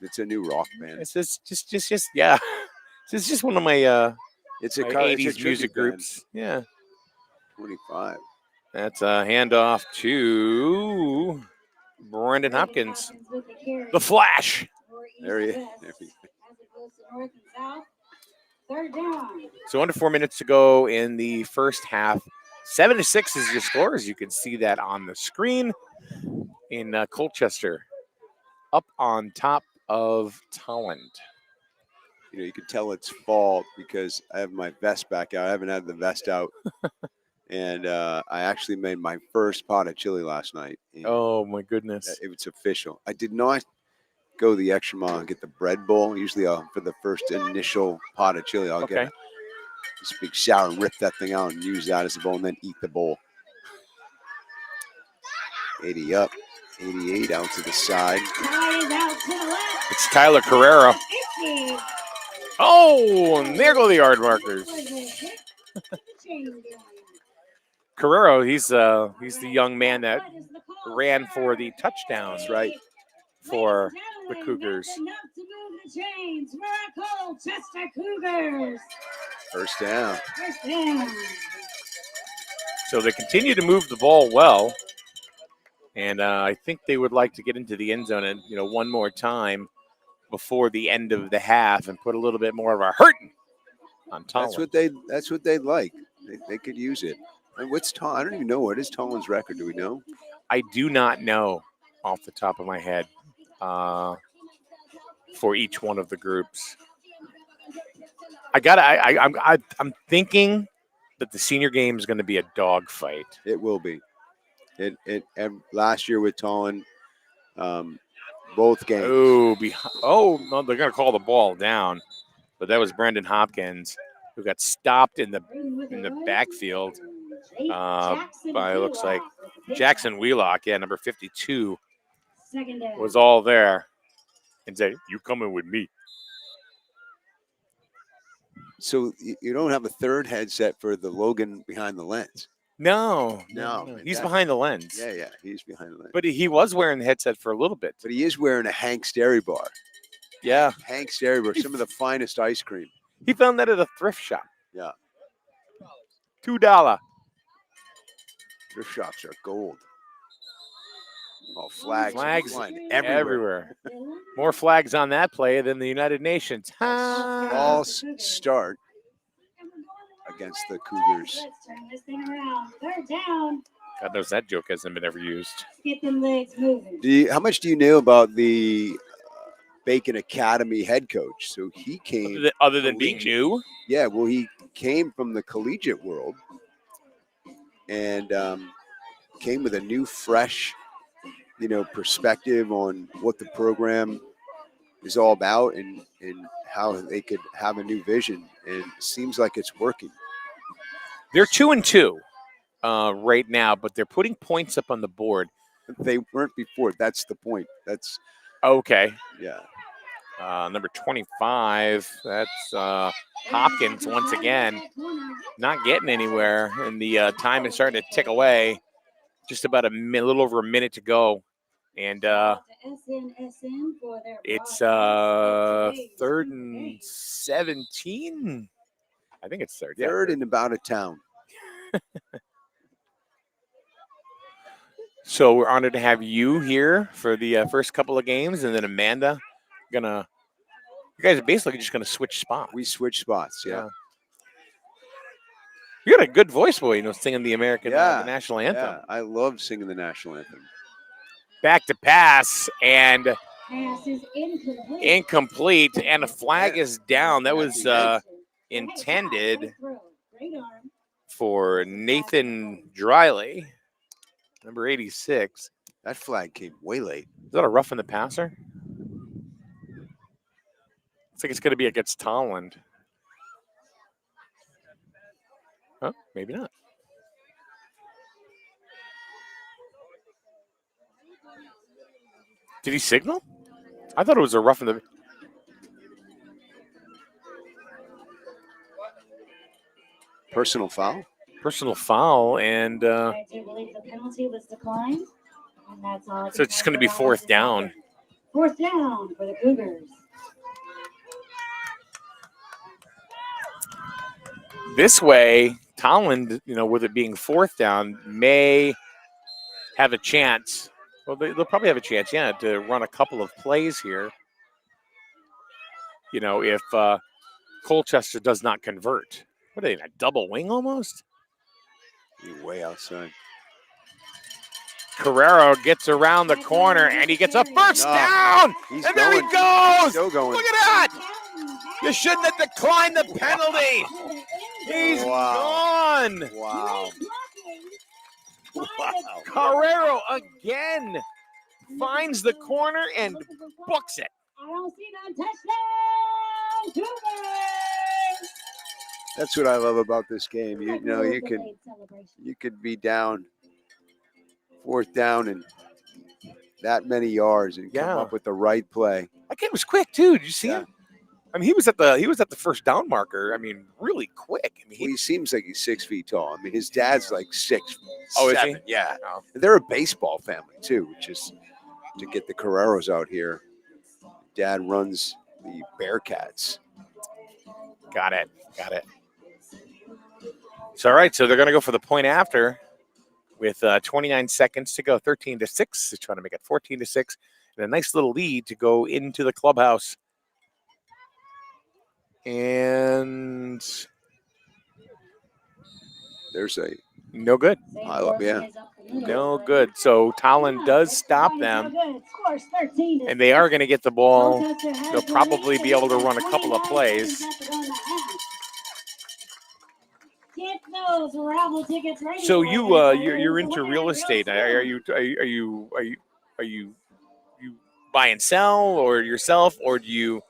It's a new rock band. It's just yeah. It's just one of my It's my a 80s tribute music band. groups. Yeah. 25. That's a handoff to Brendan Hopkins. The Flash. There he is. Third down. So under 4 minutes to go in the first half. 7-6 is your score, as you can see that on the screen in Colchester, up on top of Tolland. You know, you can tell it's fall because I have my vest back out. I haven't had the vest out. And I actually made my first pot of chili last night. Oh, my goodness. It was official. I did not go the extra mile and get the bread bowl. Usually for the first initial pot of chili, I'll get this big shower and rip that thing out and use that as a bowl and then eat the bowl. 80 up, 88 out to the side. It's Tyler Carrera. Oh, and there go the yard markers. Carrero, he's the young man that ran for the touchdown, right, for the Cougars. First down. So they continue to move the ball well, and I think they would like to get into the end zone and one more time before the end of the half and put a little bit more of a hurting on Tolland. That's what they'd like. They could use it. And what's I don't even know what is Tolland's record. Do we know? I do not know off the top of my head for each one of the groups. I'm thinking that the senior game is going to be a dogfight. It will be. It last year with Tolland, both games. Oh no, they're going to call the ball down, but that was Brendan Hopkins who got stopped in the backfield by, looks like, Jackson Wheelock. Yeah, number 52 was all there and said, "You coming with me?" So you don't have a third headset for the Logan behind the lens? No. He's behind the lens. Yeah, he's behind the lens. But he was wearing the headset for a little bit. But he is wearing a Hank's Dairy Bar. Yeah. Hank's Dairy Bar, some of the finest ice cream. He found that at a thrift shop. Yeah. $2. Thrift shops are gold. Oh, flags flying everywhere. More flags on that play than the United Nations. False start against the Cougars. Let's turn this thing around. Third down. God knows that joke hasn't been ever used. Get them legs moving. How much do you know about the Bacon Academy head coach? So he came other than being new. Yeah, well, he came from the collegiate world and came with a new, fresh, perspective on what the program is all about and how they could have a new vision. And it seems like it's working. They're 2-2 right now, but they're putting points up on the board. They weren't before. That's the point. That's okay. Yeah. Number 25, that's Hopkins once again, not getting anywhere, and the time is starting to tick away. Just about a little over a minute to go, and it's 3rd and 17. I think it's third. Yeah, third and about a town. So we're honored to have you here for the first couple of games, and then Amanda. You guys are basically just gonna switch spots. We switch spots, yeah. You got a good voice, boy. Singing the American the national anthem. Yeah, I love singing the national anthem. Back to pass and pass is incomplete, and a flag is down. That was intended for Nathan Driley, number 86. That flag came way late. Is that a roughing the passer? Looks like it's going to be against Tolland. Huh? Maybe not. Did he signal? I thought it was a rough in the. Personal foul. Personal foul, and I do believe the penalty was declined. And that's all. so it's just going to be fourth down. Fourth down for the Cougars. This way, Tolland, with it being fourth down, may have a chance. Well, they'll probably have a chance, to run a couple of plays here. If Colchester does not convert. What are they, a double wing almost? You're way outside. Carrero gets around the corner, and he gets a first down. And there he goes. Still going. Look at that. You shouldn't have declined the penalty. He's gone. Wow. Wow. Carrero again finds the corner and books it. I don't see no touchdown. Cougars. That's what I love about this game. You could be down fourth down and that many yards and come up with the right play. That game was quick too. Did you see him? I mean, he was at the first down marker. I mean, really quick. I mean, he seems like he's 6 feet tall. I mean, his dad's like 6. Oh, 7. is he? Yeah. Oh. They're a baseball family too, which is to get the Carreros out here. Dad runs the Bearcats. Got it. So, all right. So they're going to go for the point after with 29 seconds to go, 13-6. They're trying to make it 14-6, and a nice little lead to go into the clubhouse. And there's a no good. No good. So Tolland does stop them, and they are going to get the ball. They'll probably be able to run a couple of plays. So you're into real estate. Are you buy and sell, or yourself, or do you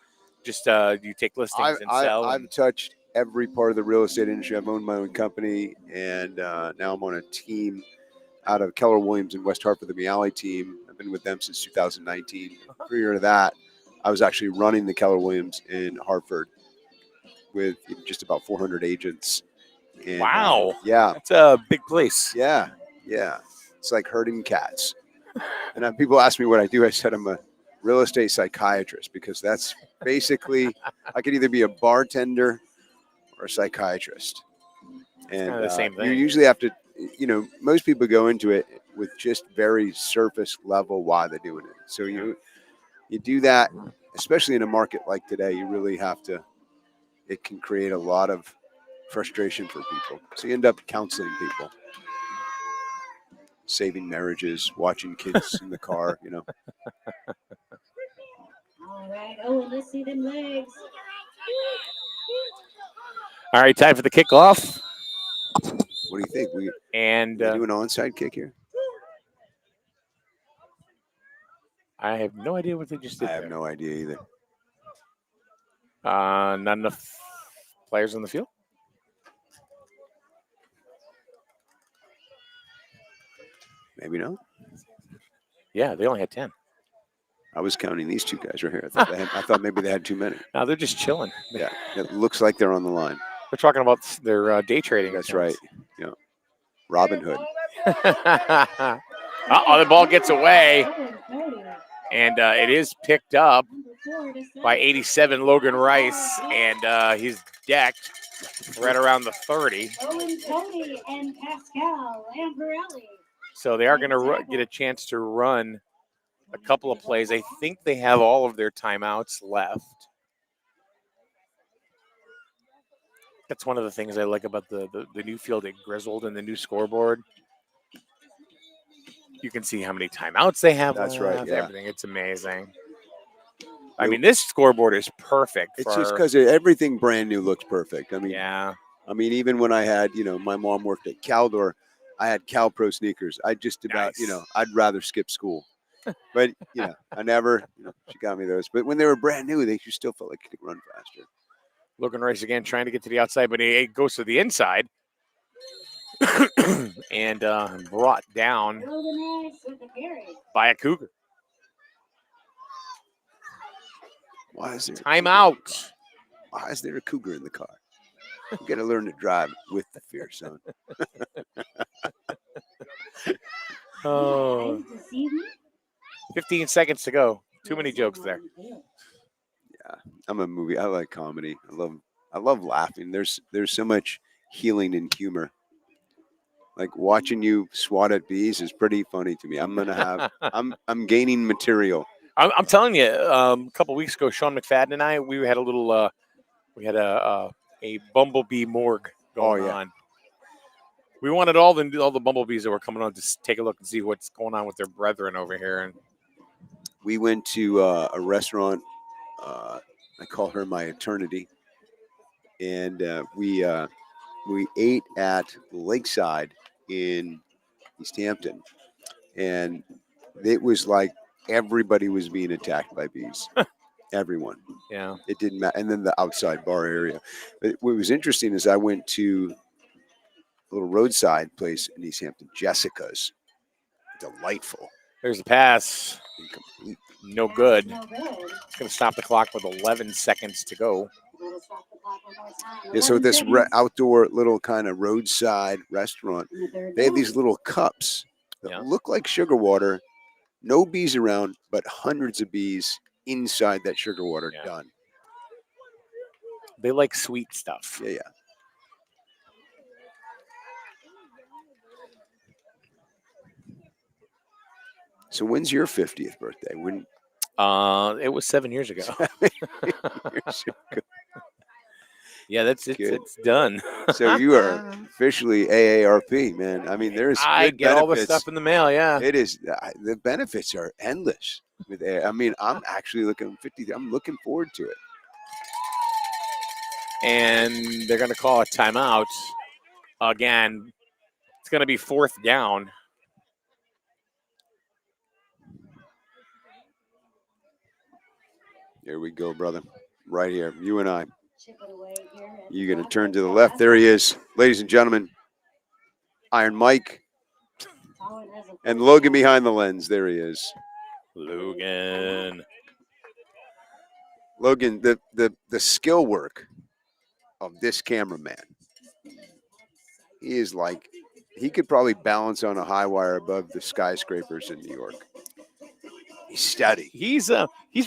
just do you take listings and sell? I've touched every part of the real estate industry. I've owned my own company, and now I'm on a team out of Keller Williams in West Hartford, the Miali team. I've been with them since 2019. Prior to that, I was actually running the Keller Williams in Hartford with just about 400 agents. And, wow. Yeah. That's a big place. Yeah. It's like herding cats. And people ask me what I do. I said I'm a real estate psychiatrist, because that's basically, I could either be a bartender or a psychiatrist. And kind of the same thing. You usually have to, most people go into it with just very surface level why they're doing it. So you do that, especially in a market like today, you really have to, it can create a lot of frustration for people. So you end up counseling people, saving marriages, watching kids in the car, All right. Oh, let's see them legs. All right, time for the kickoff. What do you think? We do an onside kick here? I have no idea what they just did. I have no idea either. Not enough players on the field. Maybe not. Yeah, they only had 10. I was counting these two guys right here. I thought maybe they had too many. No, they're just chilling. Yeah, it looks like they're on the line. They're talking about their day trading. That's right. Yeah, Robin Hood. The ball gets away, and it is picked up by 87 Logan Rice, and he's decked right around the 30. Owen Cody and Pascal Lamparelli. So they are going to get a chance to run a couple of plays. I think they have all of their timeouts left. That's one of the things I like about the new field at Griswold and the new scoreboard. You can see how many timeouts they have. That's left, right. Yeah. Everything. It's amazing. I mean, this scoreboard is perfect. It's just because everything brand new looks perfect. I mean, yeah. I mean, even when I had, my mom worked at Caldor, I had Cal Pro sneakers. I just about, Nice. I'd rather skip school. But I never. She got me those. But when they were brand new, you still felt like you could run faster. Logan Rice again trying to get to the outside, but he goes to the inside and brought down by a Cougar. Why is there Timeout. Why is there a Cougar in the car? You got to learn to drive with the fear, son. Oh, 15 seconds to go. Too many jokes there. Yeah, I'm a movie. I like comedy. I love laughing. There's so much healing in humor. Like watching you swat at bees is pretty funny to me. I'm gaining material. I'm telling you, a couple weeks ago, Sean McFadden and I, we had a little, we had a bumblebee morgue going on. We wanted all the bumblebees that were coming on to take a look and see what's going on with their brethren over here. And we went to a restaurant. I call her my eternity, and we ate at Lakeside in East Hampton, and it was like everybody was being attacked by bees. Everyone. Yeah. It didn't matter. And then the outside bar area. But what was interesting is I went to a little roadside place in East Hampton, Jessica's. Delightful. There's a pass. Incomplete. No good. It's going to stop the clock with 11 seconds to go. Yeah, so this outdoor little kind of roadside restaurant, they have these little cups that look like sugar water. No bees around, but hundreds of bees inside that sugar water done. They like sweet stuff. Yeah. So when's your 50th birthday? When? It was 7 years ago. Yeah, it's done. So you are officially AARP, man. I mean, there's I good get benefits. all the stuff in the mail. Yeah, it is. The benefits are endless with AA. I mean, I'm actually looking 50. I'm looking forward to it. And they're going to call a timeout again. It's going to be 4th down. Here we go, brother. Right here, you and I. You're going to turn to the left. There he is. Ladies and gentlemen, Iron Mike. And Logan behind the lens. There he is. Logan, the skill work of this cameraman. He is like, he could probably balance on a high wire above the skyscrapers in New York. He's steady. He's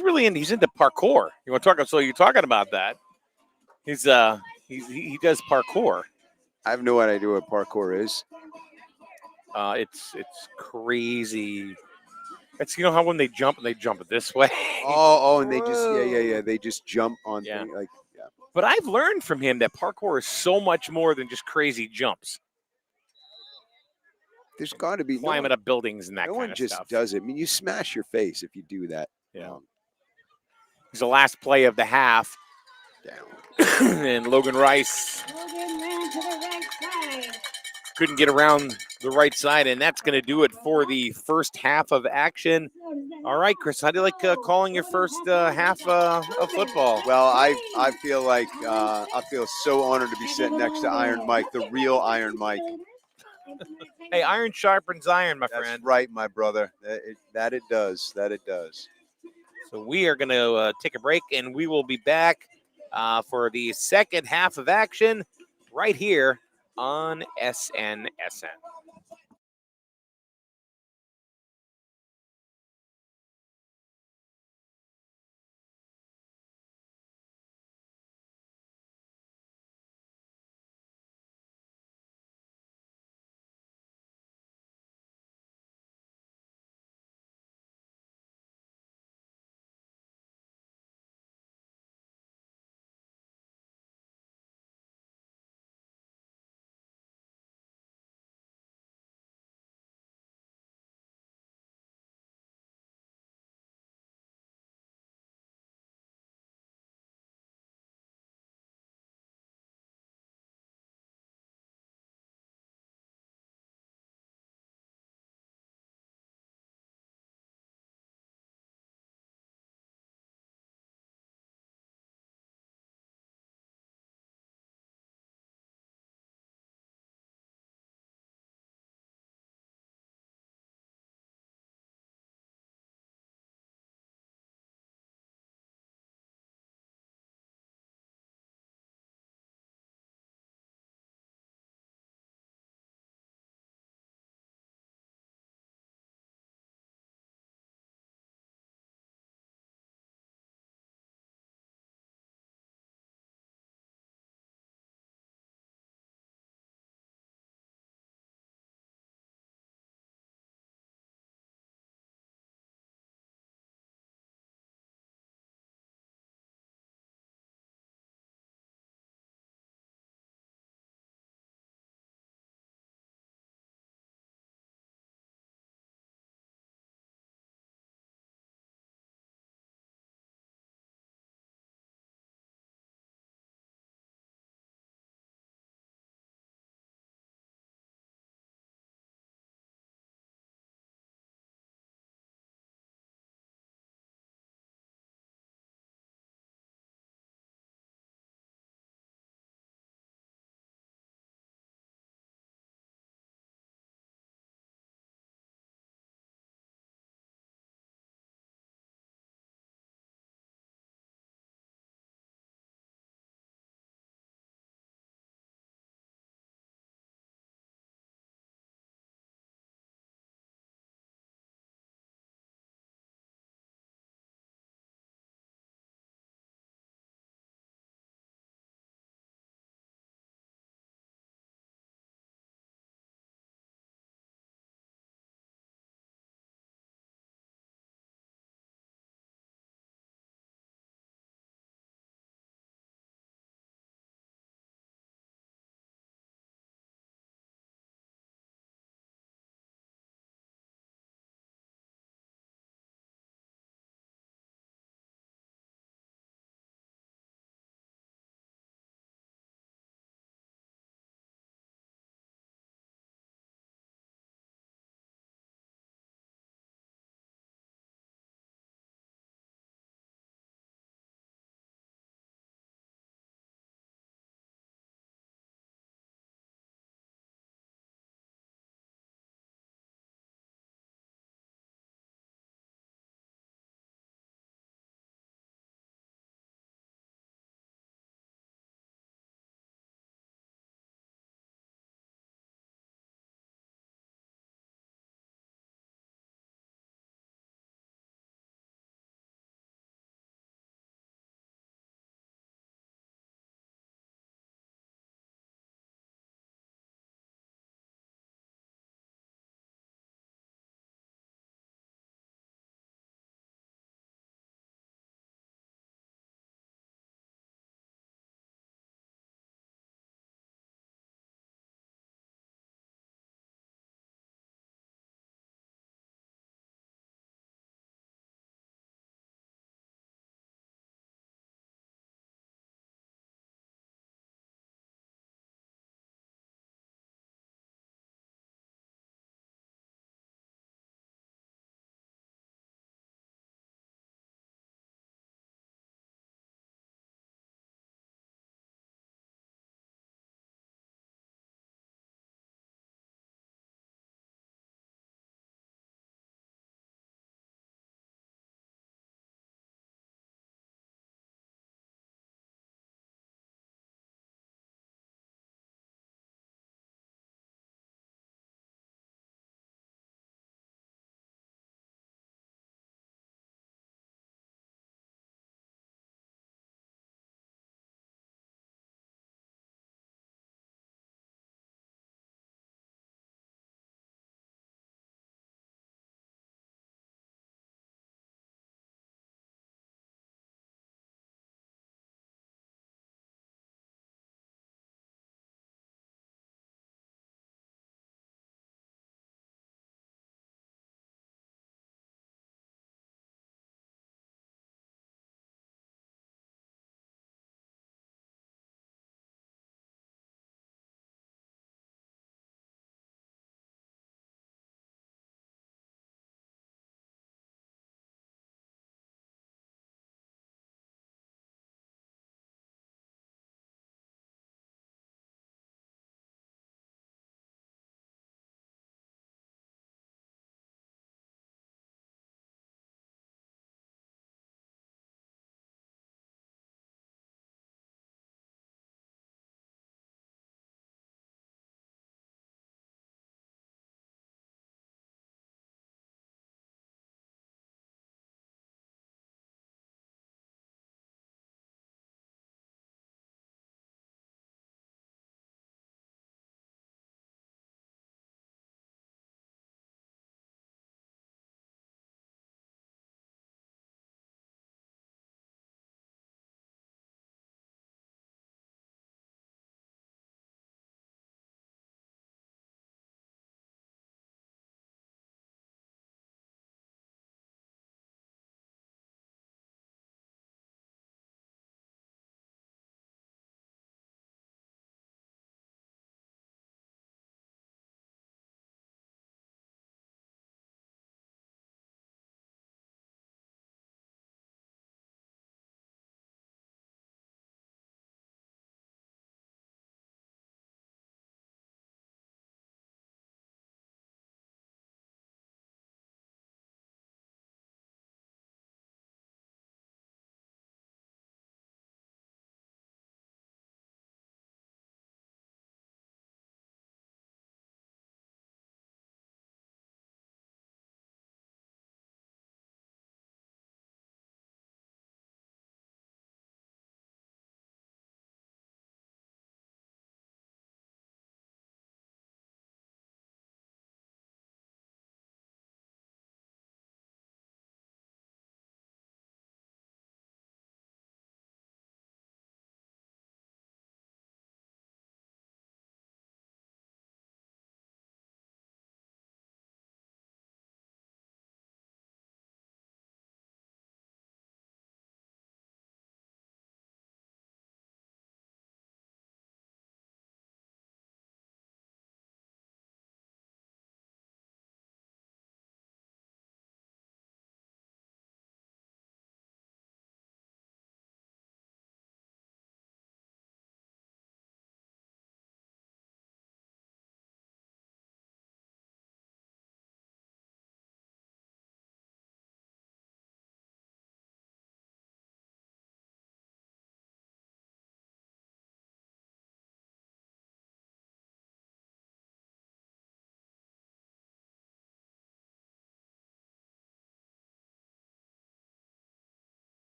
really he's into parkour. You want to talk? So you're talking about that? He does parkour. I have no idea what parkour is. It's crazy. It's how when they jump this way. Oh, and they just they just jump on things like. But I've learned from him that parkour is so much more than just crazy jumps. There's got to be climbing up buildings and that kind of stuff. No one just does it. I mean, you smash your face if you do that. Yeah. It's the last play of the half. Down. And Logan Rice ran to the right side. Couldn't get around the right side, and that's going to do it for the first half of action. All right, Chris, how do you like calling your first half of football? Well, I feel like I feel so honored to be sitting next to Iron Mike, the real Iron Mike. Hey, iron sharpens iron, my friend. That's right, my brother. That it does. So we are going to take a break, and we will be back for the second half of action right here on SNSN.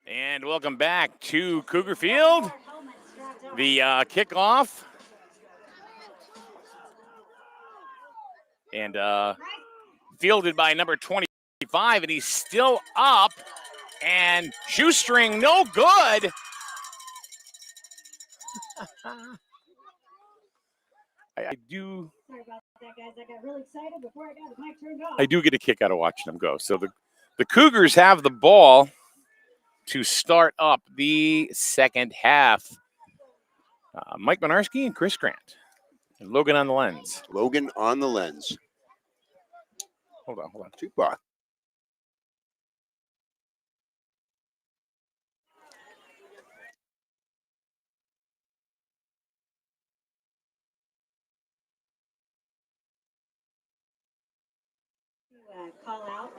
And welcome back to Cougar Field. The kickoff. And fielded by number 25, and he's still up. And shoestring, no good. I do. Sorry about that, guys. I got really excited before I got the mic turned off. I do get a kick out of watching them go. So the Cougars have the ball to start up the second half. Mike Minarski and Chris Grant. And Logan on the lens. Logan on the lens. Hold on. Jukebox. Call out.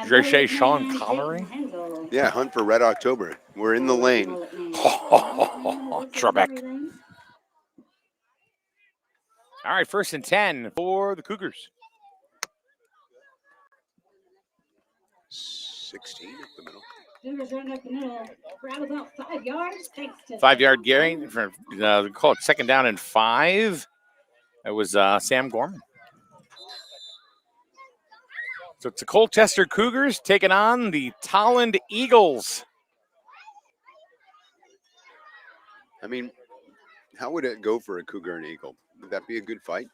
Did I say Sean Connery? Yeah, hunt for Red October. We're in the lane. Trebek. All right, 1st and 10 for the Cougars. 16 up the middle. Cougars running up the middle for about 5 yards. Thanks to 5-yard gain. They call it 2nd down and 5. It was Sam Gorman. So it's the Colchester Cougars taking on the Tolland Eagles. I mean, how would it go for a Cougar and Eagle? Would that be a good fight?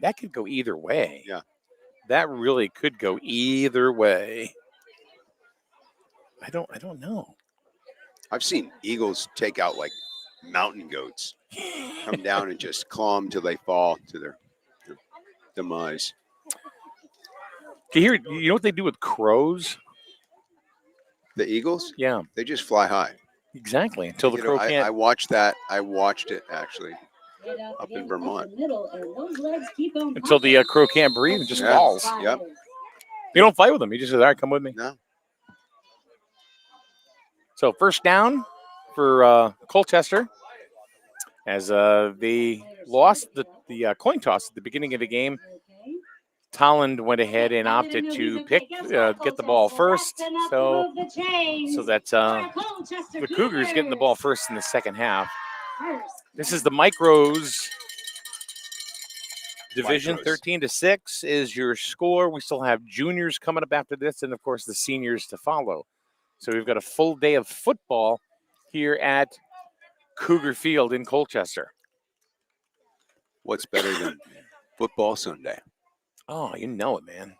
That could go either way. Yeah. That really could go either way. I don't know. I've seen Eagles take out like mountain goats, come down and just claw them till they fall to their demise. You know what they do with crows? The Eagles? Yeah, They just fly high. exactly. Until the You crow know, can't. I watched that. I watched it actually up in Vermont. Until the crow can't breathe and just Yeah. falls. Yep. You don't fight with them. You just say, all right, come with me. No. So 1st down for Colchester as they lost the coin toss at the beginning of the game. Tolland went ahead and opted to get the ball first. So that's the Cougars getting the ball first in the second half. This is the Micros division. 13-6 is your score. We still have juniors coming up after this, and of course the seniors to follow. So we've got a full day of football here at Cougar Field in Colchester. What's better than football Sunday? Oh, you know it, man.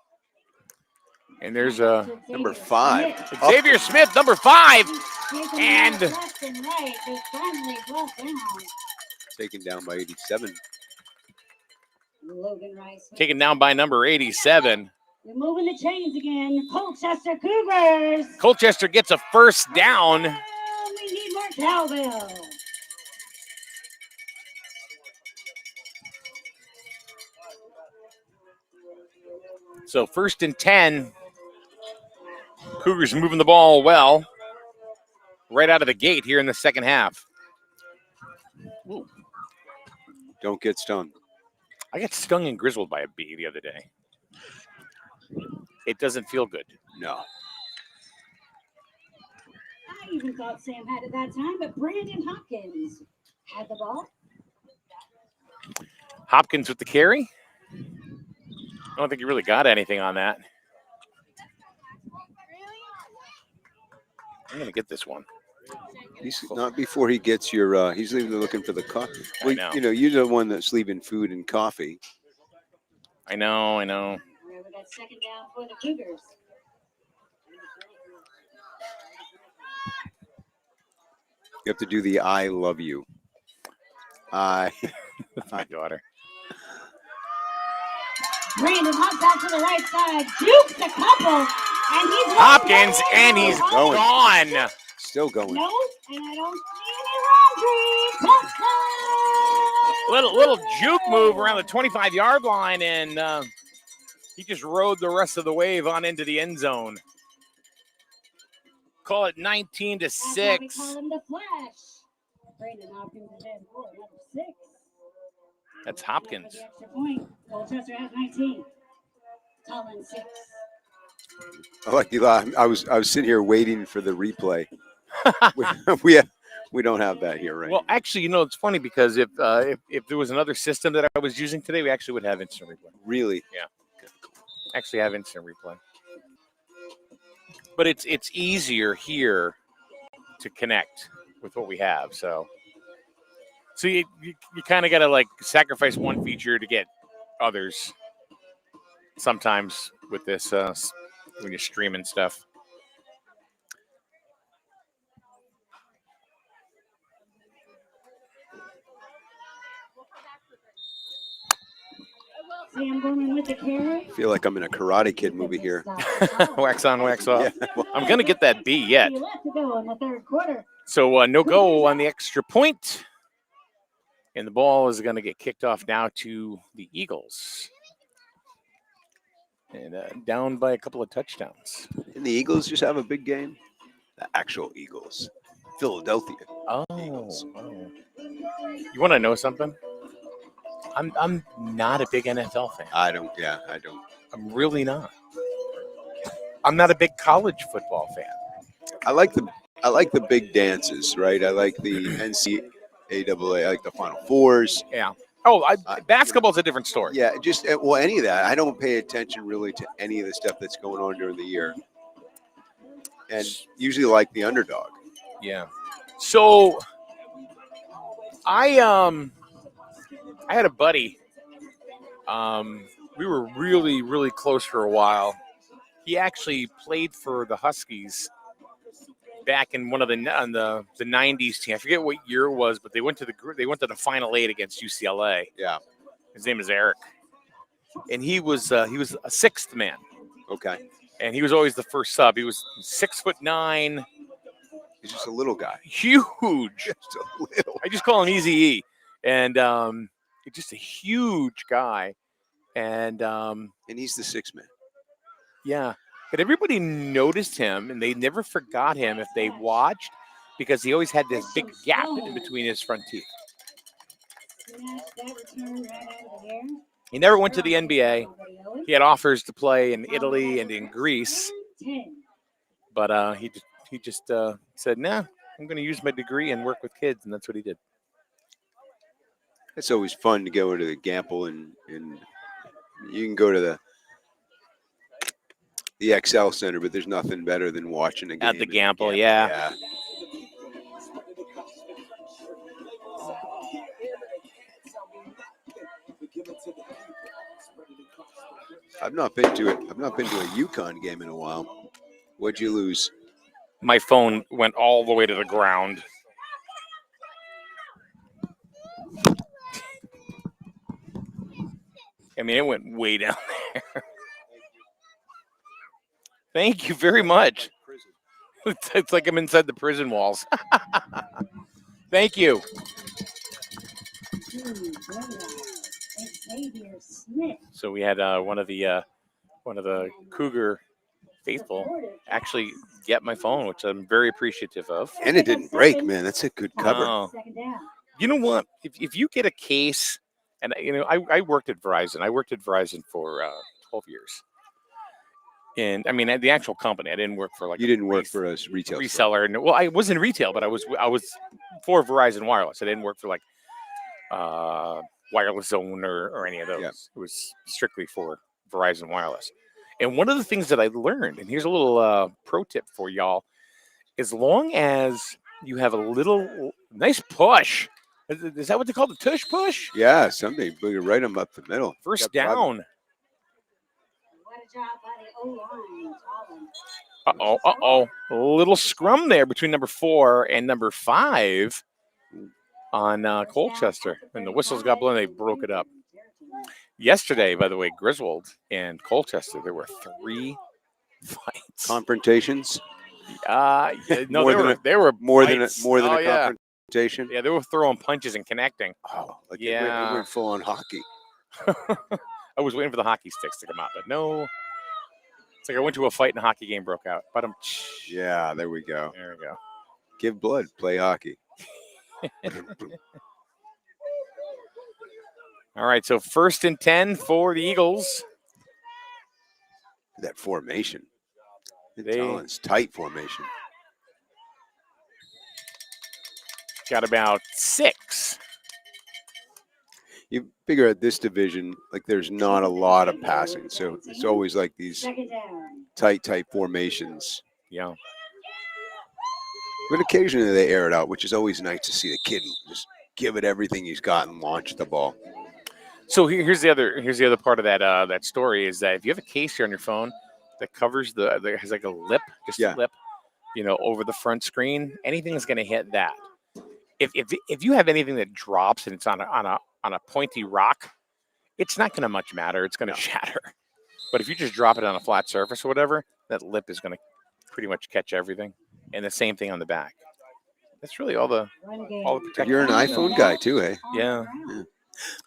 And there's Number 5. Xavier Smith, number 5, and Taken down by 87. taken down by number 87. We're moving the chains again. Colchester Cougars. Colchester gets a 1st down. We need more cowbell. So 1st and 10. Cougars moving the ball well right out of the gate here in the second half. Ooh. Don't get stung. I got stung and grizzled by a bee the other day. It doesn't feel good. No. I even thought Sam had it that time, but Brandon Hopkins had the ball. Hopkins with the carry. I don't think he really got anything on that. I'm going to get this one. He's not before he gets your, he's looking for the coffee. Well, know. You know, you're the one that's leaving food and coffee. I know. We got 2nd down for the Cougars. You have to do the I love you. That's my daughter. Brandon hops out to the right side, jukes a couple, and he's Hopkins, and he's gone. Still going. No, and I don't see any laundry. Touchdown! Little juke move around the 25-yard line, and he just rode the rest of the wave on into the end zone. Call it 19-6. That's why we call him the Flash. Brandon Hopkins is in for number 6. That's Hopkins. For the extra point. Colchester has 19. Tolland 6. I like the. I was sitting here waiting for the replay. we don't have that here, right? Well, actually, you know, it's funny because if there was another system that I was using today, we actually would have instant replay. Really? Actually, have instant replay. But it's easier here to connect with what we have. So you kind of got to like sacrifice one feature to get others. Sometimes with this when you're streaming stuff. See, I'm going in with the carrot. I feel like I'm in a Karate Kid movie here. Wax on, wax off. Yeah, well, I'm gonna get that B yet. You left to go in the third quarter. So no go on the extra point. And the ball is going to get kicked off now to the Eagles. And down by a couple of touchdowns. and the Eagles just have a big game. The actual Eagles, Philadelphia. Eagles. Oh. You want to know something? I'm not a big NFL fan. I don't. Yeah, I don't. I'm really not. I'm not a big college football fan. I like the big dances, right? I like the NCAA. I like the Final Fours. Yeah. Oh, basketball's a different story. Yeah, just any of that. I don't pay attention really to any of the stuff that's going on during the year, and usually like the underdog. Yeah. So I had a buddy. We were really, really close for a while. He actually played for the Huskies back in one of the 90s team. I forget what year it was, but they went to the Final Eight against UCLA. Yeah. His name is Eric, and he was a sixth man. Okay. And he was always the first sub. He was 6'9". He's just a little guy. Huge. Just a little. I just call him Easy E. And just a huge guy. And he's the sixth man. yeah. But everybody noticed him, and they never forgot him if they watched, because he always had this big gap in between his front teeth. He never went to the NBA. He had offers to play in Italy and in Greece, but he just said, "Nah, I'm going to use my degree and work with kids," and that's what he did. It's always fun to go into the Gamble, and you can go to the XL Center, but there's nothing better than watching a game At the Gamble, yeah. I've not been to it. I've not been to a UConn game in a while. What'd you lose? My phone went all the way to the ground. I mean, it went way down there. Thank you very much. It's like I'm inside the prison walls. Thank you. So we had one of the Cougar faithful actually get my phone, which I'm very appreciative of. And it didn't break, man. That's a good cover. Oh. You know what? If you get a case, and I worked at Verizon. I worked at Verizon for 12 years. And I mean, the actual company. I didn't work for like. You didn't work for a retail reseller. Well, I was in retail, but I was for Verizon Wireless. I didn't work for like Wireless Zone or any of those. Yeah. It was strictly for Verizon Wireless. And one of the things that I learned, and here's a little pro tip for y'all: as long as you have a little nice push. Is that what they call the tush push? Yeah, something. But you right them up the middle. First down. Uh-oh. A little scrum there between number 4 and number 5 on Colchester. And the whistles got blown. They broke it up. Yesterday, by the way, Griswold and Colchester, there were 3 fights. Confrontations? No, they were more than a confrontation. Yeah, they were throwing punches and connecting. Oh, like yeah. They went full on hockey. I was waiting for the hockey sticks to come out, but no. It's like I went to a fight and a hockey game broke out. But yeah, there we go. There we go. Give blood, play hockey. All right, so 1st and 10 for the Eagles. That formation. Tolland's tight formation. got about 6. You figure at this division, like there's not a lot of passing, so it's always like these Second down. tight formations. Yeah. But occasionally they air it out, which is always nice to see the kid just give it everything he's got and launch the ball. So here's the other part of that story is that if you have a case here on your phone that covers that has like a lip, just a lip, over the front screen, anything is going to hit that. If you have anything that drops and it's on a pointy rock, it's not going to much matter. It's going to shatter. But if you just drop it on a flat surface or whatever, that lip is going to pretty much catch everything. And the same thing on the back. That's really all the protection. You're an iPhone guy too, eh? Yeah.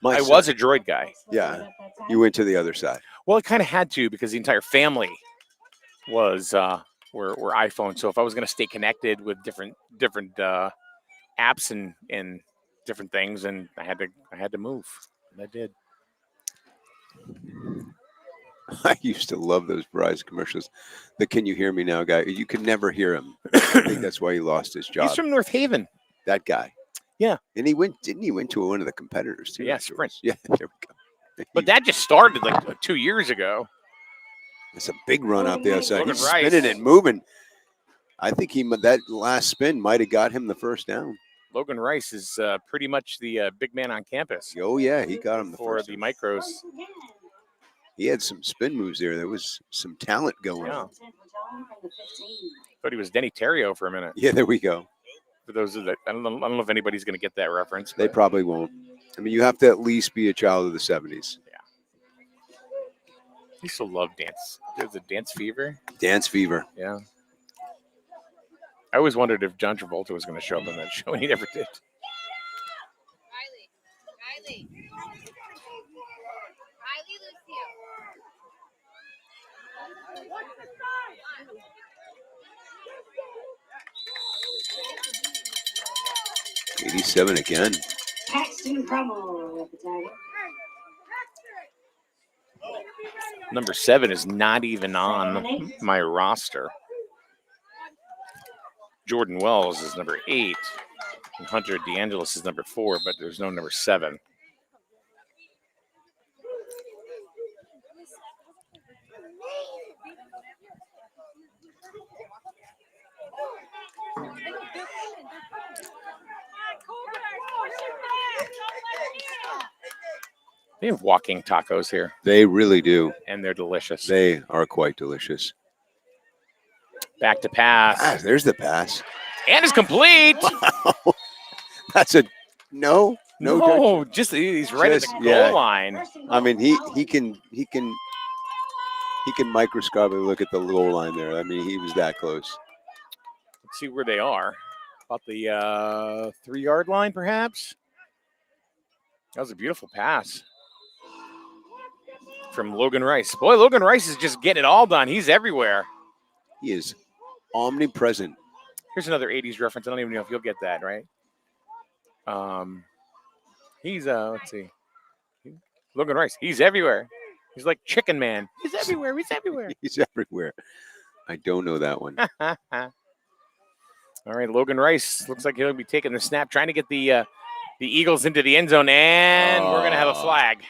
I was a Droid guy. Yeah. You went to the other side. Well, I kind of had to because the entire family was were iPhone. So if I was going to stay connected with different apps and different things, and I had to move, and I did. I used to love those Verizon commercials. The "Can you hear me now" guy. You could never hear him. I think that's why he lost his job. He's from North Haven. That guy. Yeah. And didn't he went to one of the competitors too? Yeah, Sprint. Yeah, there we go. But that just started like 2 years ago. It's a big run out the outside. Logan He's Rice. spinning and moving. I think that last spin might have got him the first down. Logan Rice is pretty much the big man on campus. Oh yeah, he got him the for first the down. micros. He had some spin moves there. There was some talent going Yeah. on. Thought he was Denny Terrio for a minute. Yeah, there we go. For those that I don't know if anybody's going to get that reference. They probably won't. I mean, you have to at least be a child of the 70s. Yeah. I used to love dance. There's a Dance Fever. Dance Fever. Yeah. I always wondered if John Travolta was going to show up in that show, and he never did. Riley Lucio. 87 again. Paxton Crummel with the target. Number 7 is not even on my roster. Jordan Wells is number 8. And Hunter DeAngelis is number 4, but there's no number 7. They have walking tacos here, They really do. and they're delicious. They are quite delicious. Back to pass. Ah, there's the pass. And it's complete. Wow. That's a no touch. Just he's right at the Just- goal yeah. line. I mean, he can microscopically look at the goal line there. I mean, he was that close. Let's see where they are. About the 3-yard line, perhaps. That was a beautiful pass from Logan Rice. Boy, Logan Rice is just getting it all done. He's everywhere. He is omnipresent. Here's another 80s reference. I don't even know if you'll get that, right? He's let's see. Logan Rice. He's everywhere. He's like Chicken Man. He's everywhere. He's everywhere. He's everywhere. I don't know that one. All right, Logan Rice looks like he'll be taking the snap, trying to get the Eagles into the end zone, and we're gonna have a flag.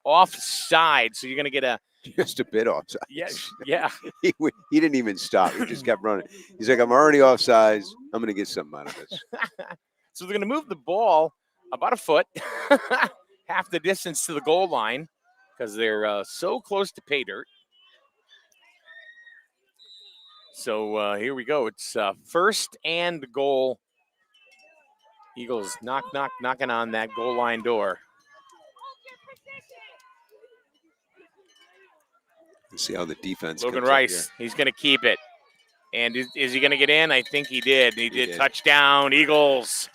Offside. So you're gonna get a Just a bit offside. yeah. He didn't even stop. He just kept running. He's like, I'm already offside. I'm going to get something out of this. So they're going to move the ball about a foot, half the distance to the goal line, because they're so close to pay dirt. So here we go. It's first and goal. Eagles knocking on that goal line door. Let's see how the defense Logan comes up Rice, he's going to keep it. And is he going to get in? I think he did. He did. Touchdown, Eagles.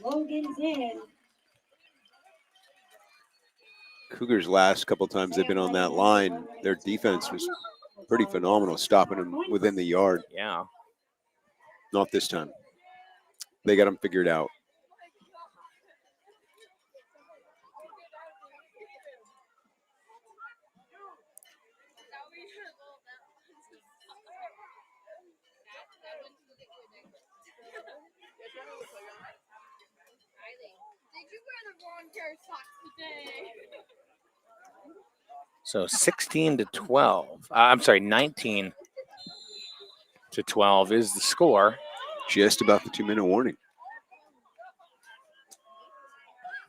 Logan's in. here. Cougars last couple times they've been on that line, their defense was pretty phenomenal, stopping them within the yard. Yeah. Not this time. They got them figured out. So 16 to 12. I'm sorry, 19 to 12 is the score. Just about the 2-minute warning.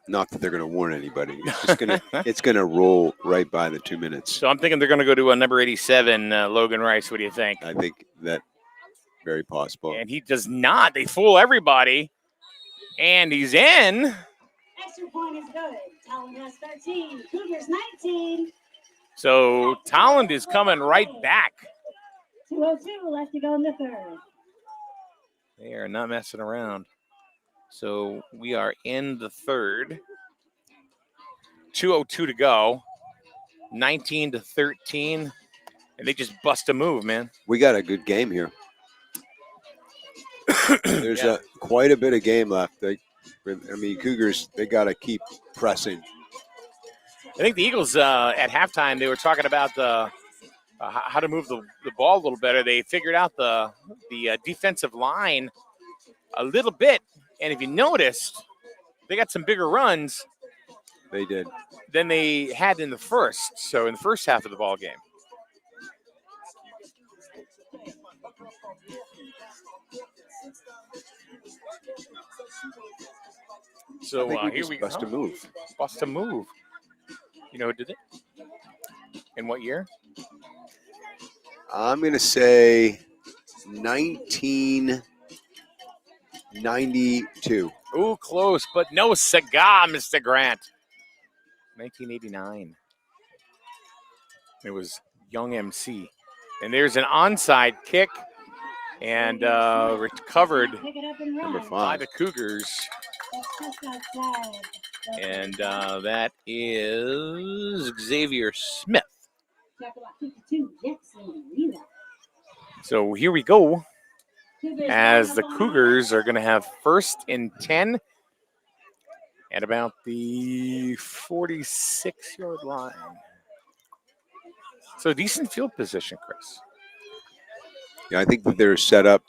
Not that they're going to warn anybody. It's just going to it's going to roll right by the 2 minutes. So I'm thinking they're going to go to a number 87, Logan Rice. What do you think? I think that very possible. And he does not. They fool everybody. And he's in. Extra point is good. Tolland has 13. Cougars 19. So Tolland is coming right back. 2:02 left to go in the third. They are not messing around. So we are in the third. 2:02 to go. 19 to 13. And they just bust a move, man. We got a good game here. There's Yeah. quite a bit of game left. Cougars, they got to keep pressing. I think the Eagles at halftime, they were talking about the how to move the ball a little better. They figured out the defensive line a little bit. And if you noticed, they got some bigger runs They did. than they had in the first. So in the first half of the ball game. So here we go. Bust a move. Bust a move. You know who did it? In what year? I'm going to say 1992. Ooh, close, but no cigar, Mr. Grant. 1989. It was Young MC. And there's an onside kick and recovered Pick it up and Number run. by 5. the Cougars. That's just outside. And that is Xavier Smith. Talk about 52. Jackson. Leland. So here we go Cougars as line the up on Cougars are going to have 1st and 10 at about the 46-yard line. So decent field position, Chris. Yeah, I think that they're set up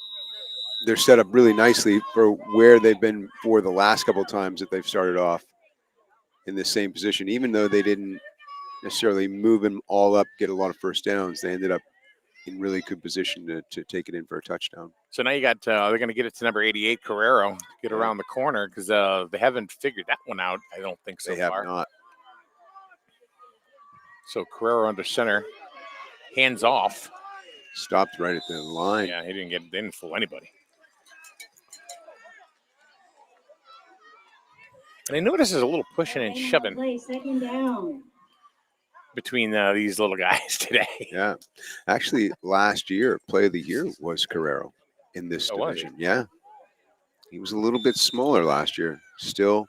really nicely for where they've been for the last couple of times that they've started off in the same position. Even though they didn't necessarily move them all up, get a lot of first downs, they ended up in really good position to take it in for a touchdown. So now you got they're going to get it to number 88, Carrero, get around the corner because they haven't figured that one out. I don't think so They have far. not. So Carrero under center, hands off. Stopped right at the line. Yeah, they didn't fool anybody. And I notice there's a little pushing and shoving Play, second down. between these little guys today. Yeah. Actually, last year, play of the year was Carrero in this Oh, was he? division. Yeah. He was a little bit smaller last year. Still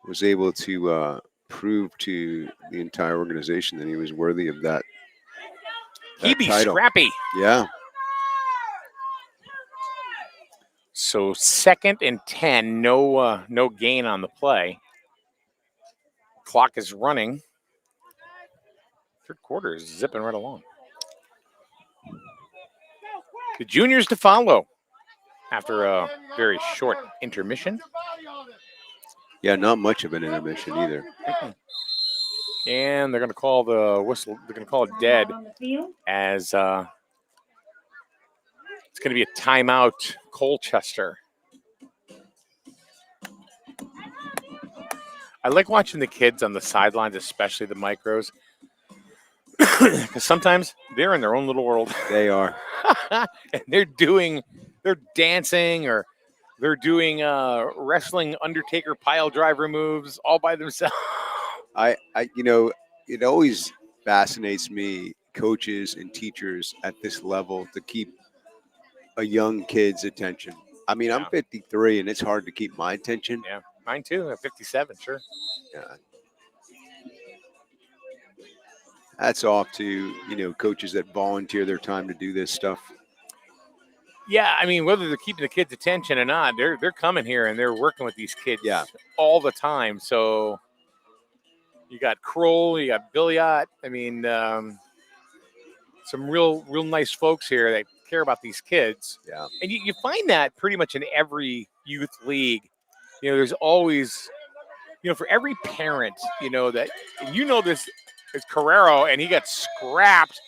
was able to prove to the entire organization that he was worthy of that He be title. scrappy. Yeah. So 2nd and 10, no gain on the play. Clock is running. Third quarter is zipping right along. The juniors to follow after a very short intermission. Yeah, not much of an intermission either. And they're going to call the whistle. They're going to call it dead On the field. as it's going to be a timeout, Colchester. I like watching the kids on the sidelines, especially the micros, because sometimes they're in their own little world. They are. And they're dancing or they're doing wrestling Undertaker pile driver moves all by themselves. It always fascinates me, coaches and teachers at this level, to keep a young kid's attention. I mean, I'm Yeah. 53 and it's hard to keep my attention. Yeah, mine too. At 57, sure. Yeah. Hats off to, coaches that volunteer their time to do this stuff. Yeah, I mean, whether they're keeping the kids' attention or not, they're coming here and they're working with these kids all the time. So you got Kroll, you got Billiot. I mean, some real nice folks here that care about these kids. Yeah. And you find that pretty much in every youth league. There's always for every parent, that, and this is Carrero, and he got scrapped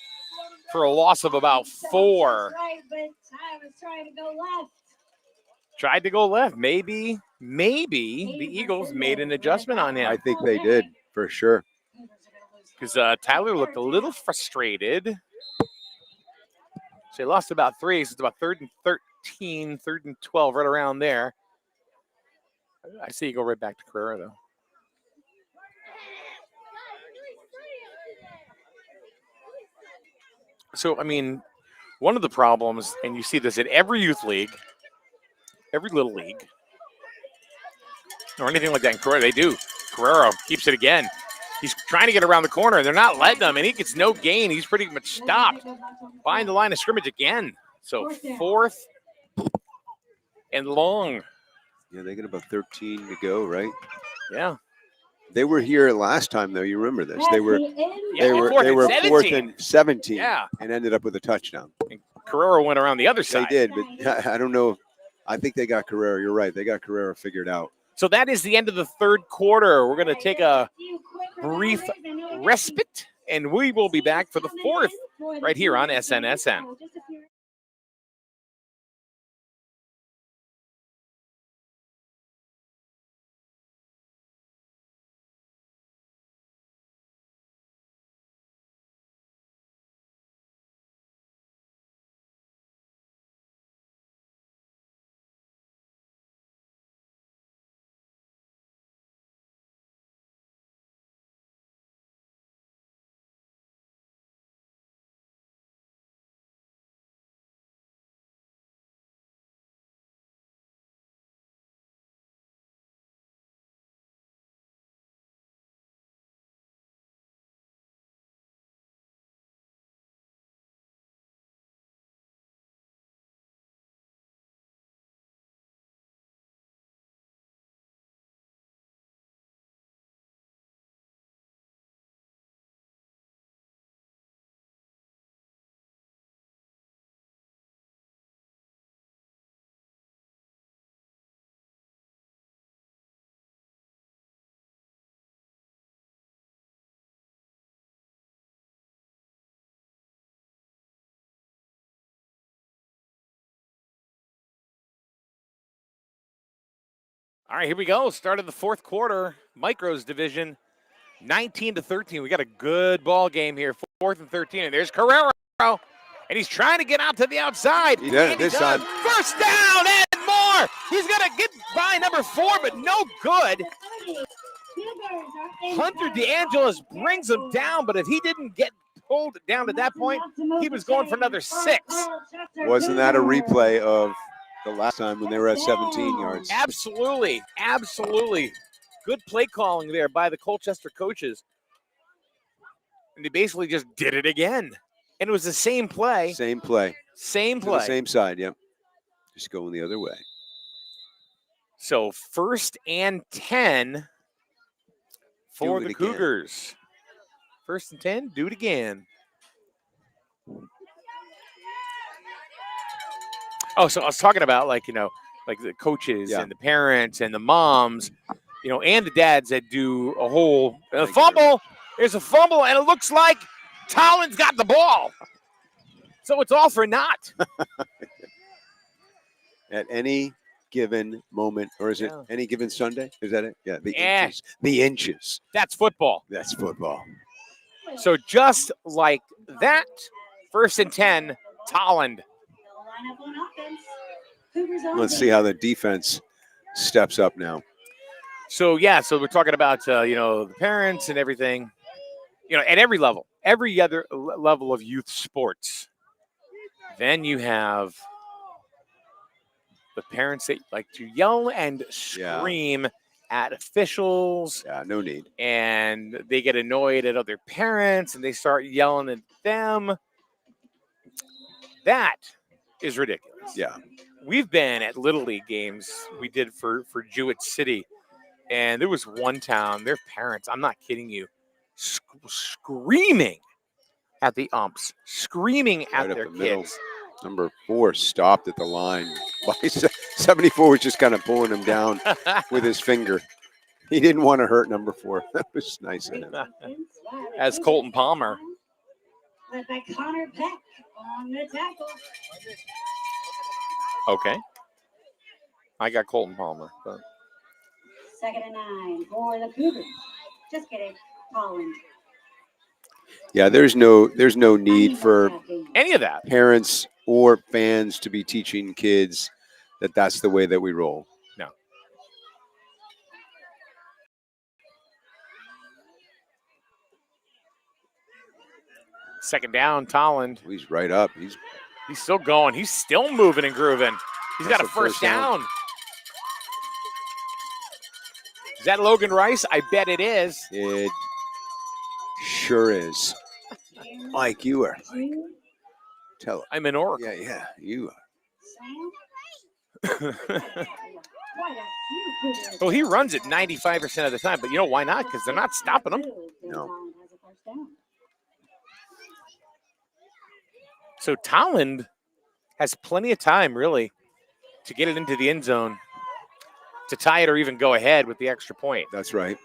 for a loss of about 4. Right, but I was trying to go left. Tried to go left. Maybe the Eagles made an adjustment on him. I think they did, for sure. Because Tyler looked a little frustrated. So he lost about 3. So it's about 3rd and 13, 3rd and 12, right around there. I see you go right back to Carrera, though. So, I mean, one of the problems, and you see this in every youth league, every little league, or anything like that in Carrera, they do. Carrero keeps it again. He's trying to get around the corner, and they're not letting him, and he gets no gain. He's pretty much stopped behind the line of scrimmage again. So 4th and long. Yeah, they got about 13 to go, right? Yeah. They were here last time, though. You remember this? They were fourth and 4th and 17, Yeah. and ended up with a touchdown. And Carrero went around the other side. They did, but I don't know. I think they got Carrera. You're right. They got Carrera figured out. So that is the end of the 3rd quarter. We're going to take a brief respite, and we will be back for the 4th right here on SNSN. All right, here we go. Start of the 4th quarter. Micros division, 19-13. We got a good ball game here. 4th and 13. And there's Carrero. And he's trying to get out to the outside. He did it this time. First down and more. He's going to get by number 4, but no good. Hunter DeAngelis brings him down, but if he didn't get pulled down at that point, he was going for another 6. Wasn't that a replay of the last time when they were at 17 yards? Absolutely. Absolutely. Good play calling there by the Colchester coaches. And they basically just did it again. And it was the same play. Same play. Same To play. the same side, yep. Just going the other way. So 1st and 10 for the Cougars. 1st and 10, do it again. Oh, so I was talking about like the coaches and the parents and the moms, and the dads that do a whole fumble. There's a fumble, and it looks like Tolland's got the ball. So it's all for naught. At any given moment, or is it any given Sunday? Is that it? Yeah, the inches. The inches. That's football. That's football. So just like that, 1st and 10, Tolland. Let's see how the defense steps up now. So we're talking about the parents and everything, at every level, every other level of youth sports. Then you have the parents that like to yell and scream at officials. Yeah, no need. And they get annoyed at other parents and they start yelling at them. That is ridiculous. Yeah. We've been at Little League games we did for Jewett City, and there was one town, their parents, I'm not kidding you, screaming at the umps, screaming at their kids. Number 4 stopped at the line. 74 was just kind of pulling him down with his finger. He didn't want to hurt number 4. That was nice of him. As Colton Palmer. Led by Connor Peck on the tackle. Okay. I got Colton Palmer. But 2nd and 9 for the Cougars. Just kidding. Tolland. Yeah, there's no need for any of that. parents or fans to be teaching kids that that's the way that we roll. No. Second down, Tolland. He's right up. He's still going. He's still moving and grooving. He's got a That's a first first down. down. Is that Logan Rice? I bet it is. It sure is. Mike, you are. Tell him. I'm in Oracle. Yeah, you are. Well, he runs it 95% of the time, but you know why not? Because they're not stopping him. No. So Tolland has plenty of time, really, to get it into the end zone, to tie it or even go ahead with the extra point. That's right.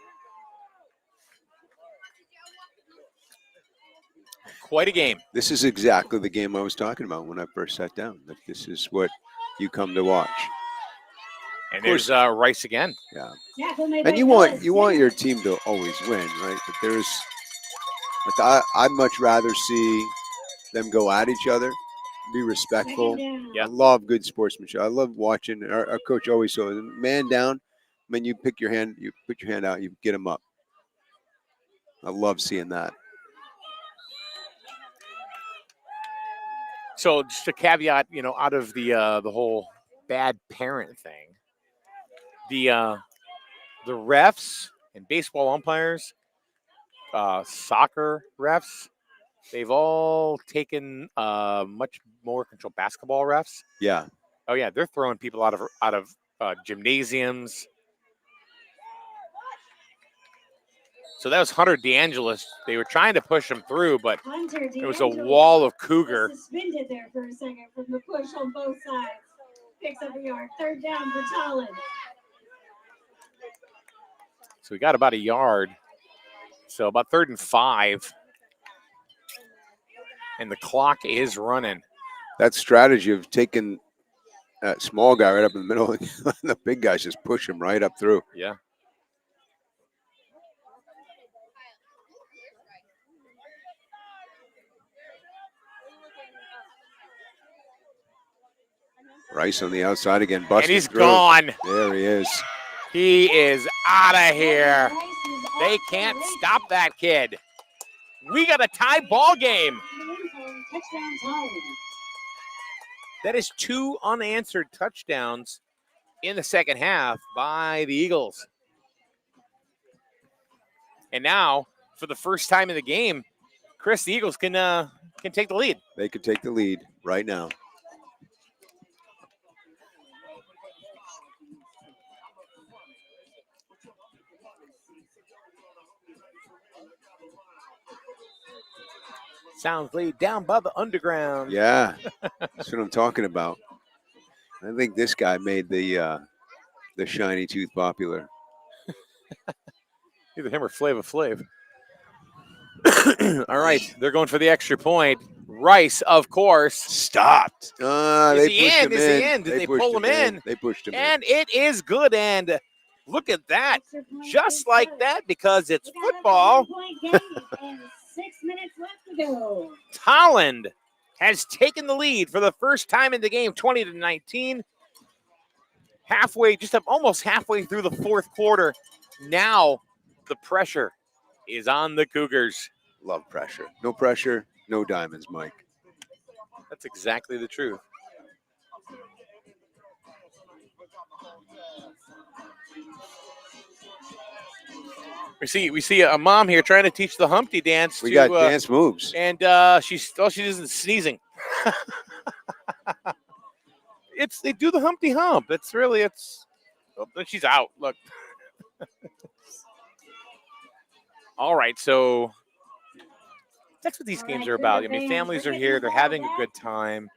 Quite a game. This is exactly the game I was talking about when I first sat down. That this is what you come to watch. And there's Rice again. Yeah. And you want your team to always win, right? But I'd much rather see them go at each other, be respectful. Yeah. I love good sportsmanship. I love watching. Our coach always says, man down, when you put your hand out, you get them up. I love seeing that. So just a caveat, out of the whole bad parent thing, the refs and baseball umpires, soccer refs, they've all taken much more control. Basketball refs, Yeah. oh yeah, they're throwing people out of gymnasiums. So that was Hunter DeAngelis. They were trying to push him through, but there was a wall of Cougar. Suspended there for a second from the push on both sides. Picks up a yard. 3rd down for Tolland. So we got about a yard. So about 3rd and 5. And the clock is running. That strategy of taking that small guy right up in the middle, and the big guys just push him right up through. Yeah. Rice on the outside again, busted And he's through. gone. There he is. He is out of here. They can't stop that kid. We got a tie ball game. Touchdown Tolland. That is 2 unanswered touchdowns in the second half by the Eagles. And now, for the first time in the game, Chris, the Eagles can take the lead. They could take the lead right now. Sounds laid down by the underground. Yeah, that's what I'm talking about. I think this guy made the shiny tooth popular. Either him or Flava Flav. All right, they're going for the extra point. Rice, of course. Stopped. Is he in? Did they pull him in? They pushed him And it is good. And look at that. Just like that, because it's football. 6 minutes left to go. Tolland has taken the lead for the first time in the game, 20-19. Almost halfway through the fourth quarter. Now the pressure is on the Cougars. Love pressure. No pressure, no diamonds, Mike. That's exactly the truth. We see a mom here trying to teach the Humpty dance. We got dance moves. And she isn't sneezing. They do the Humpty Hump. She's out. Look. All right, so that's what these games are about. I mean, families are here. They're having a good time.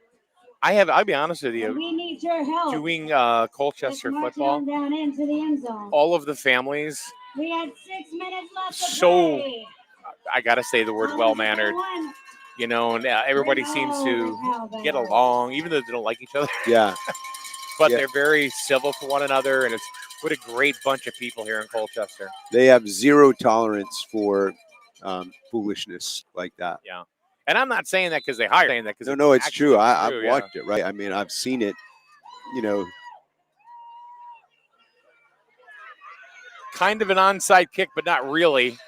I'll be honest with you. need your help. doing Let's Colchester march it football, on down into the end zone. all of the families, We had 6 minutes left to So play. I got to say the word Tolland's well-mannered, one. you know, and everybody seems to get along, even though they don't like each other, Yeah. but Yeah. they're very civil to one another, and it's what a great bunch of people here in Colchester. They have zero tolerance for foolishness like that. Yeah. And I'm not saying that because they hired, saying that because No, it's true. I've yeah. watched it, right? I mean, I've seen it, you know. Kind of an onside kick, but not really.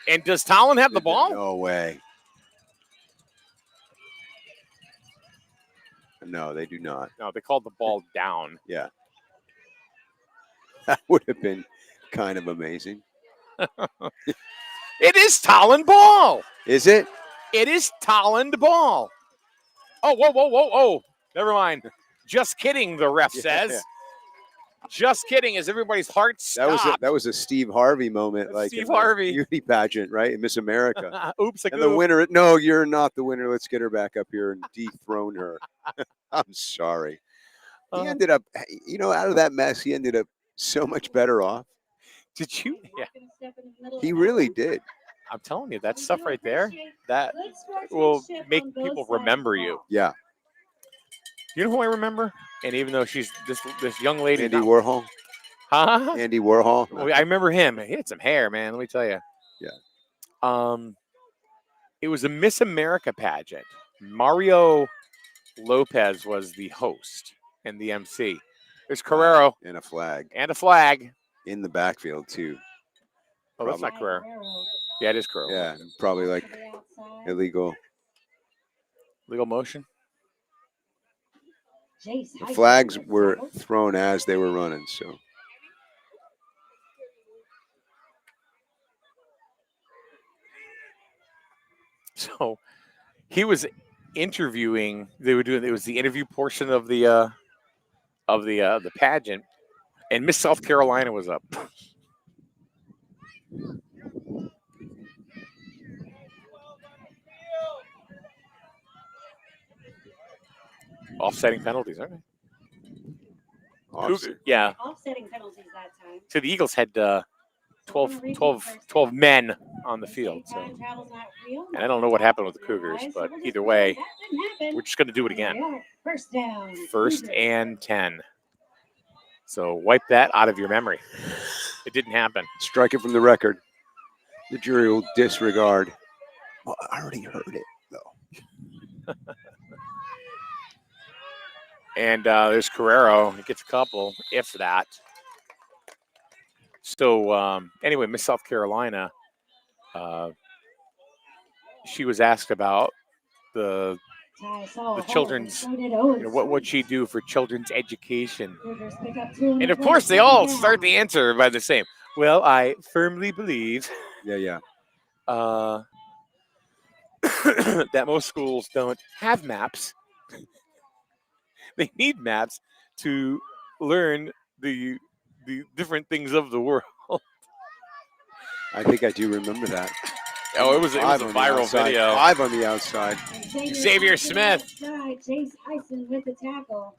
And does Tolland have the ball? No way. No, they do not. No, they called the ball down. Yeah. That would have been kind of amazing. It is Tolland ball. Is it? It is Tolland ball. Oh, whoa. Never mind. Just kidding, the ref says. Just kidding, as everybody's heart stopped. That was a Steve Harvey moment, like Steve in the Harvey beauty pageant, right? In Miss America. Oops, And the winner, no, you're not the winner. Let's get her back up here and dethrone her. I'm sorry. He ended up, you know, out of that mess, he ended up so much better off. Did you? Yeah. He really did. I'm telling you, that stuff right there, that will make people remember you. Yeah. You know who I remember? And even though she's this young lady, Andy Warhol. huh? Andy Warhol. Well, I remember him. He had some hair, man. Let me tell you. Yeah. It was a Miss America pageant. Mario Lopez was the host and the MC. There's Carrero And a flag. and a flag. In the backfield, too. Oh, that's not Carrero. Yeah, it is Carrero. Yeah, probably like illegal. Legal motion. The flags were thrown as they were running, so. So he was interviewing. They were doing. It was the interview portion of the pageant, and Miss South Carolina was up. Offsetting penalties, aren't they? Yeah. Offsetting penalties that time. So the Eagles had 12 men on the field. So, and I don't know what happened with the Cougars, but either way, we're just going to do it again. First down. First and 10. So wipe that out of your memory. It didn't happen. Strike it from the record. The jury will disregard. Well, I already heard it, though. And there's Carrero. He gets a couple, if that. So anyway, Miss South Carolina, she was asked about the children's, what she'd do for children's education. And of course, they all start the answer by the same. Well, I firmly believe. Yeah. That most schools don't have maps. They need maps to learn the different things of the world. I think I do remember that. Oh, it was a viral video. Live on the outside. Xavier Smith. Chase Eisen with the tackle.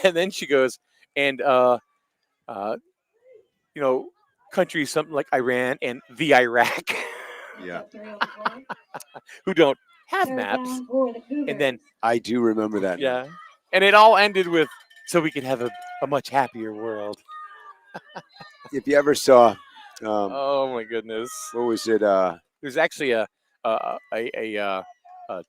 And then she goes, and countries something like Iran and the Iraq. Yeah. Who don't have maps. And then I do remember that. Yeah. And it all ended with, so we could have a much happier world. If you ever saw Oh my goodness! What was it? There's actually a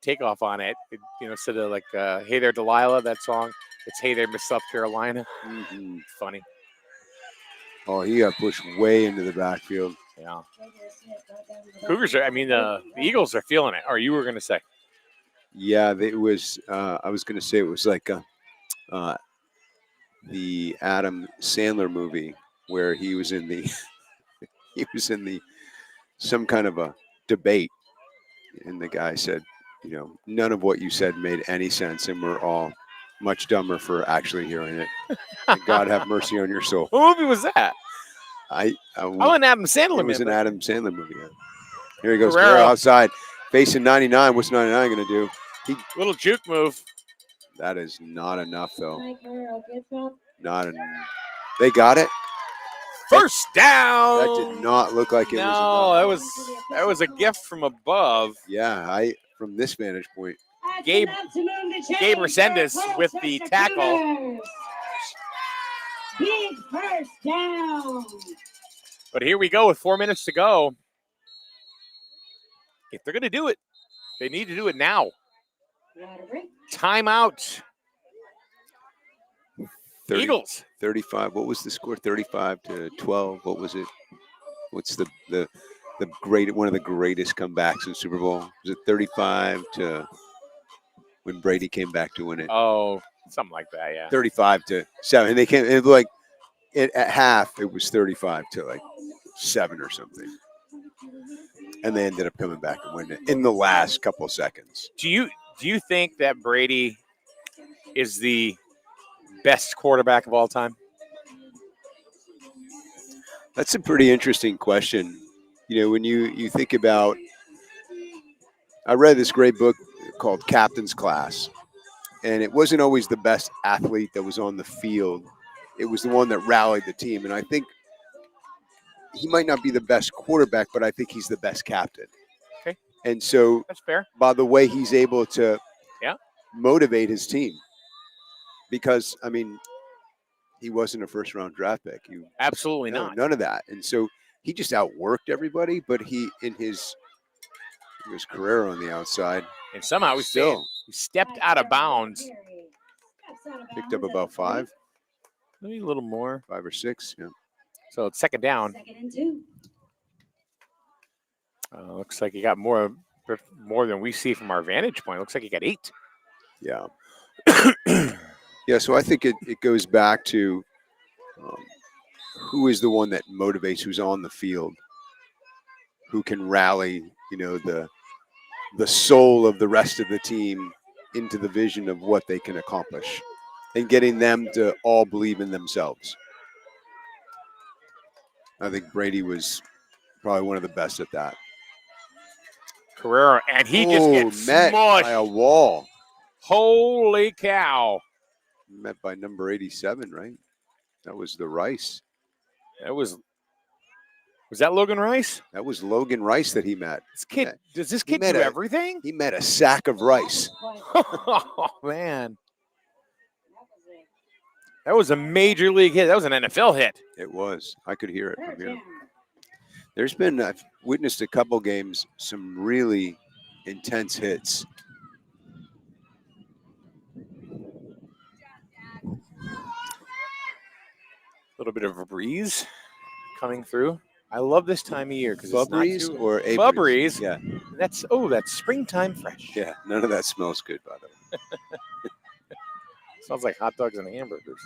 takeoff on it. Instead of like "Hey There, Delilah," that song, it's "Hey There, Miss South Carolina." Mm-hmm. Funny. Oh, he got pushed way into the backfield. Yeah. Cougars are. I mean, the Eagles are feeling it. Or you were going to say? Yeah, it was. I was going to say it was like the Adam Sandler movie where he was in the. He was in some kind of a debate, and the guy said, none of what you said made any sense, and we're all much dumber for actually hearing it. And God have mercy on your soul. What movie was that? An Adam Sandler movie. It was an Adam Sandler movie. Yeah. Here he goes, Carrero outside, facing 99. What's 99 going to do? Little juke move. That is not enough, though. Mike Guerrero gets up. Not enough. They got it. First down. That did not look like it was No, enough. that was a gift from above. Yeah, from this vantage point. Gabe Resendez with the tackle. Big first down. But here we go with 4 minutes to go. If they're going to do it, they need to do it now. Timeout. 30, Eagles. 35. What was the score? 35-12. What was it? What's the one of the greatest comebacks in Super Bowl? Was it 35 to when Brady came back to win it? Oh, something like that, yeah. 35-7. And they came. It was like at half. It was 35-7 or something. And they ended up coming back and winning it in the last couple of seconds. Do you think that Brady is the best quarterback of all time? That's a pretty interesting question. You know, when you think about, I read this great book called Captain's Class, and it wasn't always the best athlete that was on the field. It was the one that rallied the team. And I think he might not be the best quarterback, but I think he's the best captain. Okay. And so that's fair. By the way he's able to motivate his team. Because, I mean, he wasn't a first-round draft pick. Absolutely not. None of that. And so he just outworked everybody, but he was career on the outside. And somehow he stepped out of bounds. Picked up about 5. Maybe a little more. 5 or 6, yeah. So it's second down. 2nd and 2. Looks like he got more than we see from our vantage point. Looks like he got 8. Yeah. Yeah, so I think it goes back to who is the one that motivates, who's on the field, who can rally, you know, the soul of the rest of the team into the vision of what they can accomplish and getting them to all believe in themselves. I think Brady was probably one of the best at that. Carrera, and he just gets met smushed by a wall. Holy cow. Met by number 87, right? That was the Rice. Was that Logan Rice? That was Logan Rice that he met. Does this kid do everything? He met a sack of rice. Oh, man. That was a major league hit. That was an NFL hit. It was. I could hear it from here. I've witnessed a couple games, some really intense hits. A little bit of a breeze coming through. I love this time of year because it's not breeze too or a breeze. Yeah, that's springtime fresh. Yeah, none of that smells good, by the way. Smells like hot dogs and hamburgers.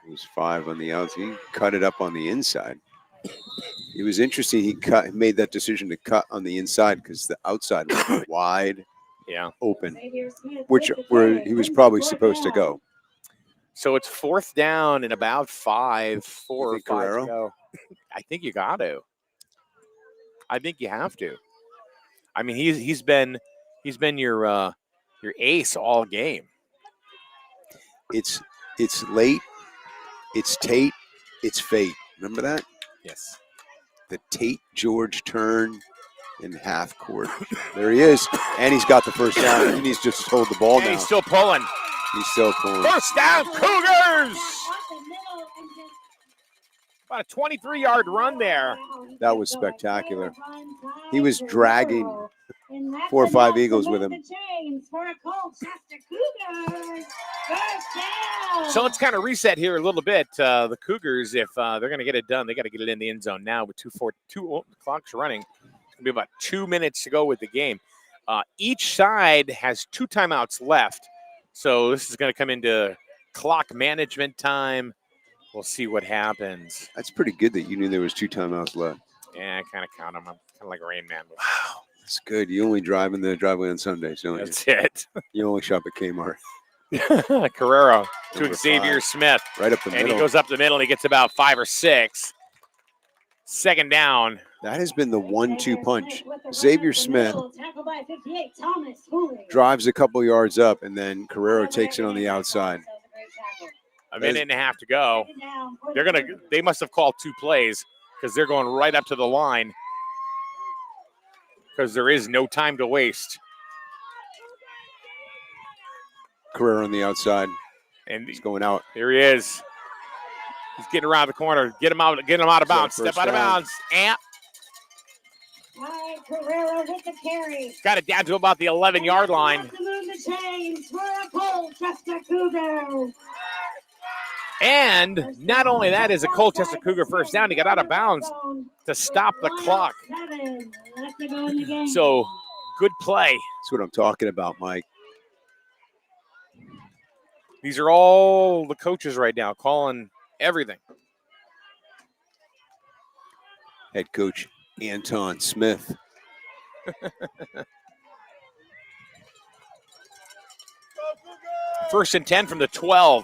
It was 5 on the outs. He cut it up on the inside. It was interesting. He made that decision to cut on the inside because the outside was wide, open, where he was probably supposed to go. So it's 4th down and about 4 or 5 Guerrero? to go. I think you got to. I think you have to. I mean, he's been your ace all game. It's late. It's Tate. It's fate. Remember that? Yes. The Tate George turn in half court. There he is, and he's got the first down. He needs to just hold the ball and now. He's still pulling. He's still pulling. First down, Cougars! About a 23-yard run there. That was spectacular. He was dragging 4 or 5 Eagles with him. So let's kind of reset here a little bit. The Cougars, if they're going to get it done, they got to get it in the end zone now with 2 clocks running. It's going to be about 2 minutes to go with the game. Each side has 2 timeouts left. So this is going to come into clock management time. We'll see what happens. That's pretty good that you knew there was 2 timeouts left. Yeah, I kind of count them. I'm kind of like a Rain Man. Wow, that's good. You only drive in the driveway on Sundays, don't you? That's it. You only shop at Kmart. Carrero to Number Xavier 5. Smith. Right up the middle. And he goes up the middle and he gets about 5 or 6. Second down. That has been the 1-2 punch. Xavier Smith drives a couple yards up, and then Carrero takes it on the outside. A minute and a half to go. They must have called 2 plays because they're going right up to the line because there is no time to waste. Carrero on the outside. And He's going out. Here he is. He's getting around the corner. Get him out of bounds. Step out of bounds. And Carrero with the carry. got it down to about the 11-yard line. To move the chains for a Colchester Cougar. And not only that is a Colchester Cougar first down, he got out of bounds to stop the clock. So good play. That's what I'm talking about, Mike. These are all the coaches right now calling everything. Head coach Anton Smith. First and 10 from the 12.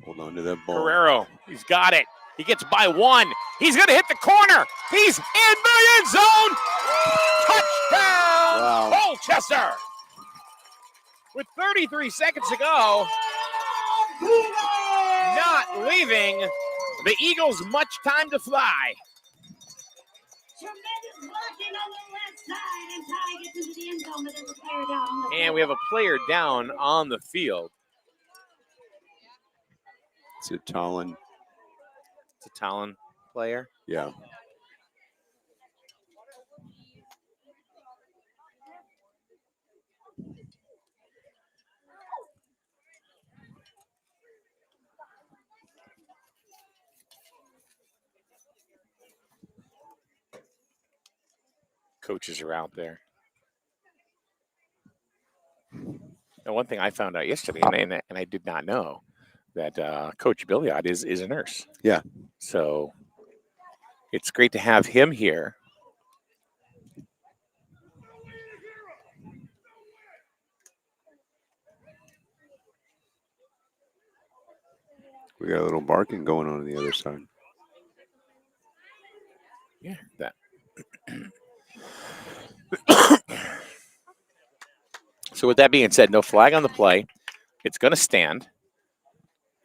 Hold on to that ball. Carrero, he's got it. He gets by 1. He's going to hit the corner. He's in the end zone. Touchdown, Wow. Colchester. With 33 seconds to go, not leaving the Eagles much time to fly. Tremendous blocking on the left side, and Ty gets into the end zone, but there's a player down on the And we have a player down on the field. It's a Tolland. It's a Tolland player. Yeah. Coaches are out there. And one thing I found out yesterday, and I did not know, that Coach Billiard is a nurse. Yeah. So it's great to have him here. We got a little barking going on the other side. Yeah, that. So with that being said, no flag on the play. It's going to stand.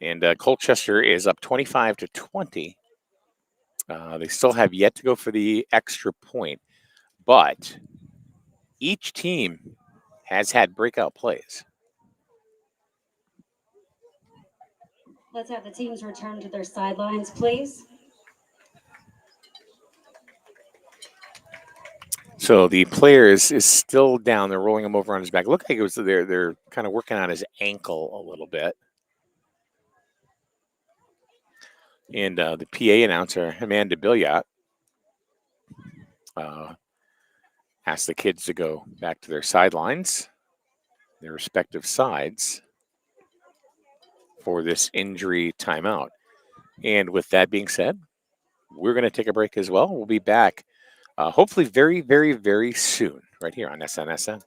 And Colchester is up 25-20. They still have yet to go for the extra point. But each team has had breakout plays. Let's have the teams return to their sidelines, please. So the player is still down. They're rolling him over on his back. Look like it was they're kind of working on his ankle a little bit. And the PA announcer, Amanda Billiot, asked the kids to go back to their sidelines, their respective sides, for this injury timeout. And with that being said, we're going to take a break as well. We'll be back hopefully very, very, very soon right here on SNSN.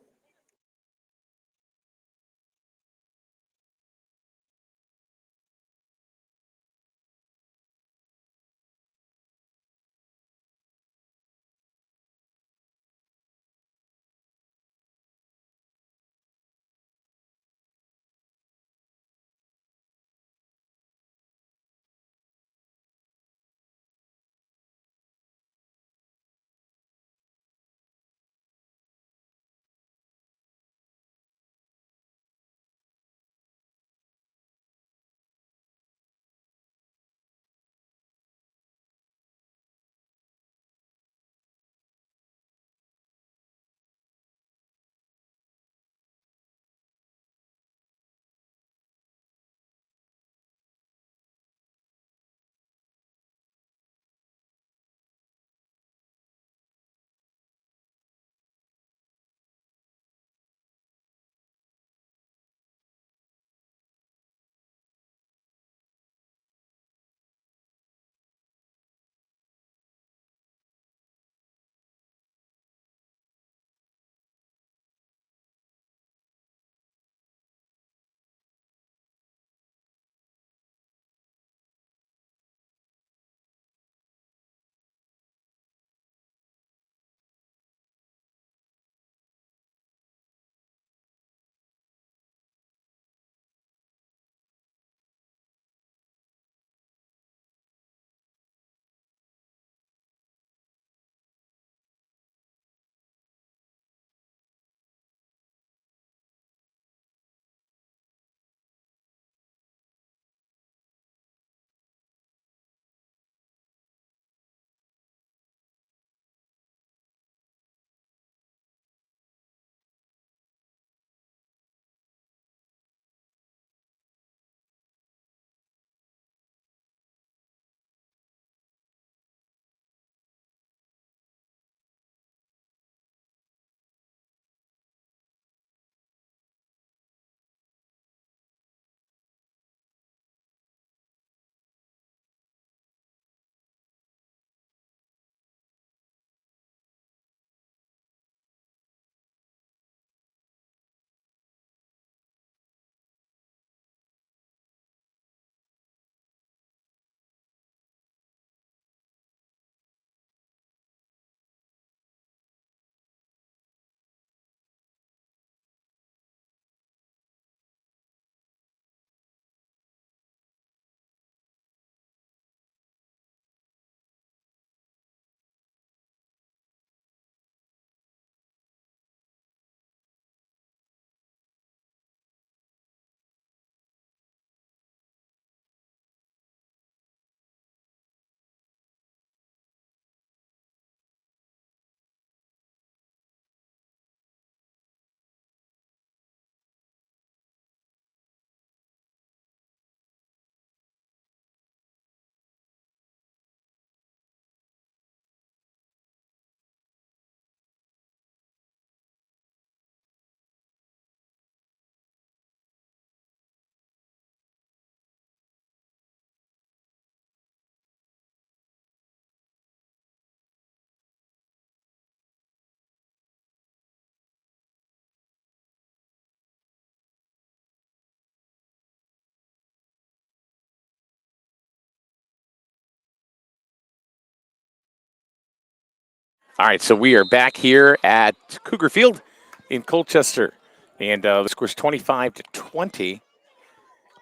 All right, so we are back here at Cougar Field in Colchester, and the score's 25-20,